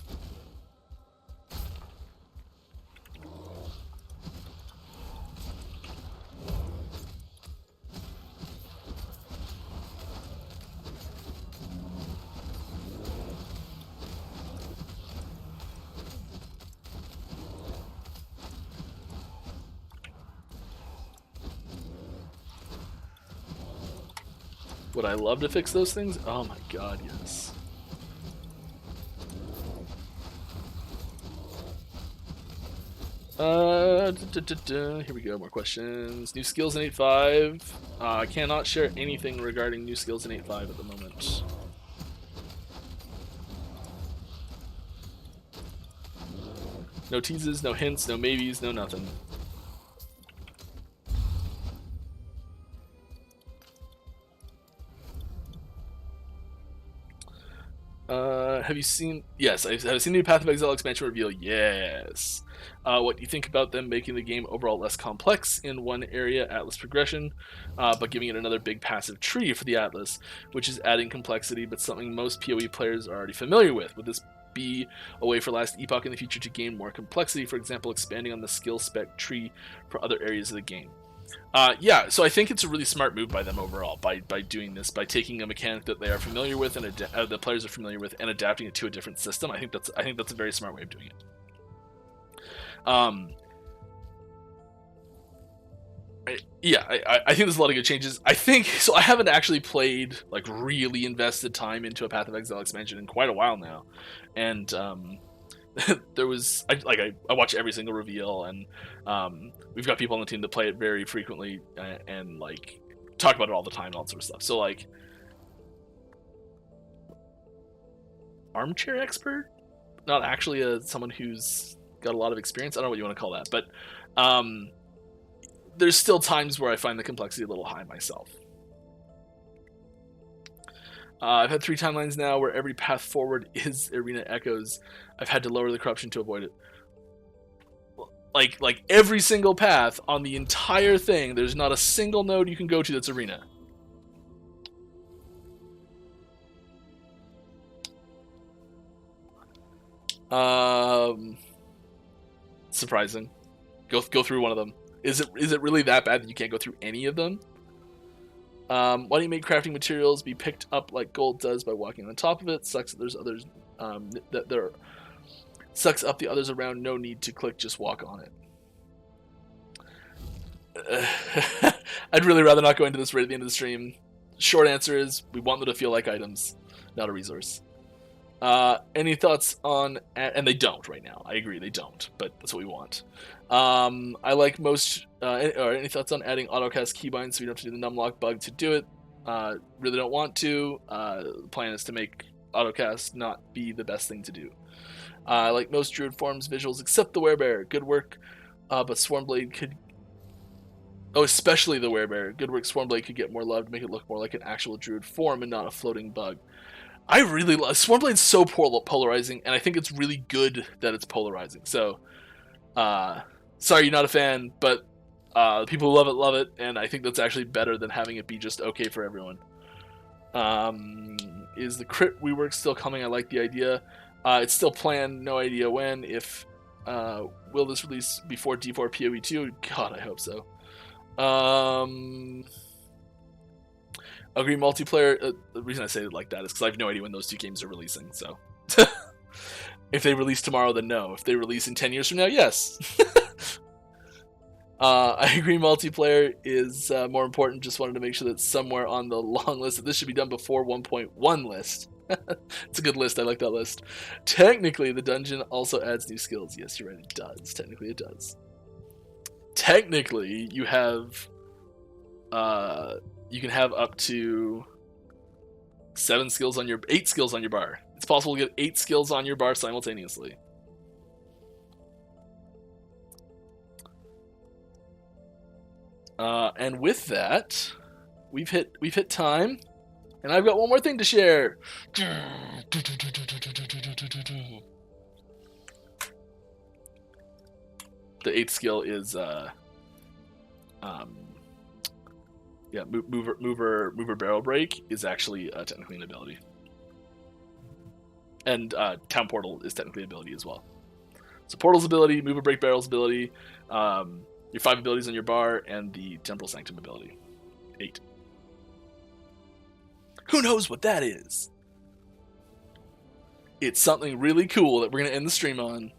Would I love to fix those things? Oh my god, yes. Here we go, more questions. New skills in 8.5. I cannot share anything regarding new skills in 8.5 at the moment. No teases, no hints, no maybes, no nothing. Have you seen... Yes, have you seen the new Path of Exile expansion reveal? Yes. What do you think about them making the game overall less complex in one area, Atlas progression, but giving it another big passive tree for the Atlas, which is adding complexity, but something most PoE players are already familiar with? Would this be a way for Last Epoch in the future to gain more complexity, for example, expanding on the skill spec tree for other areas of the game? Yeah, so I think it's a really smart move by them overall, by doing this, by taking a mechanic that they are familiar with and the players are familiar with, and adapting it to a different system. I think that's a very smart way of doing it. I think there's a lot of good changes. I think so. I haven't actually played, like, really invested time into a Path of Exile expansion in quite a while now, and there was I watch every single reveal, and we've got people on the team that play it very frequently and like talk about it all the time and all that sort of stuff. So like, armchair expert, not actually someone who's got a lot of experience. I don't know what you want to call that, but there's still times where I find the complexity a little high myself. I've had 3 timelines now where every path forward is arena echoes. I've had to lower the corruption to avoid it. Like every single path on the entire thing, there's not a single node you can go to that's arena. Surprising. Go through one of them. Is it really that bad that you can't go through any of them? Why do you make crafting materials be picked up like gold does by walking on top of it? Sucks that there's others that there sucks up the others around. No need to click, just walk on it. I'd really rather not go into this right at the end of the stream. Short answer is we want them to feel like items, not a resource. Any thoughts on... And they don't right now. I agree, they don't, but that's what we want. I like most... any thoughts on adding Autocast Keybind so you don't have to do the numlock bug to do it? Really don't want to. The plan is to make Autocast not be the best thing to do. I like most Druid forms visuals except the Werebear. Good work, but Swarmlade could... Oh, especially the Werebear. Good work, Swarmlade could get more love to make it look more like an actual Druid form and not a floating bug. I really love... Swarmblade's so polarizing, and I think it's really good that it's polarizing. So, sorry you're not a fan, but people who love it, and I think that's actually better than having it be just okay for everyone. Is the crit rework still coming? I like the idea. It's still planned, no idea when. If will this release before D4 PoE2? God, I hope so. Agree multiplayer. The reason I say it like that is because I have no idea when those 2 games are releasing. So, if they release tomorrow, then no. If they release in 10 years from now, yes. I agree multiplayer is more important. Just wanted to make sure that somewhere on the long list that this should be done before 1.1 list. It's a good list. I like that list. Technically, the dungeon also adds new skills. Yes, you're right. It does. Technically, it does. Technically, you have... you can have up to 8 skills on your bar. It's possible to get 8 skills on your bar simultaneously. And with that, we've hit time, and I've got one more thing to share. The 8th skill is mover barrel break is actually technically an ability, and town portal is technically an ability as well. So portal's ability, mover break barrel's ability, your 5 abilities on your bar, and the temporal sanctum ability. 8. Who knows what that is? It's something really cool that we're gonna end the stream on.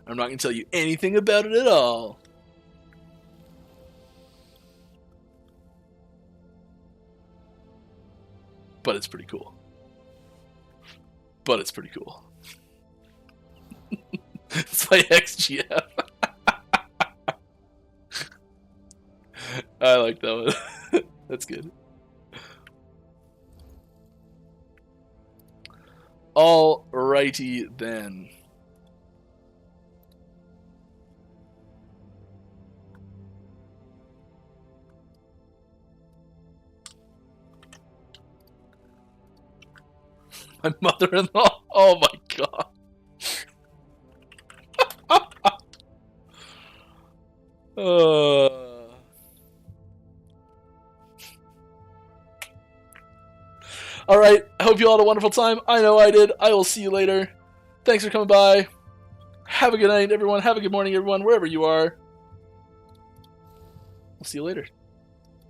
I'm not gonna tell you anything about it at all. But it's pretty cool. It's my XGF. I like that one. That's good. Alrighty then. My mother-in-law. Oh my god. Alright, I hope you all had a wonderful time. I know I did. I will see you later. Thanks for coming by. Have a good night, everyone. Have a good morning, everyone, wherever you are. We'll see you later.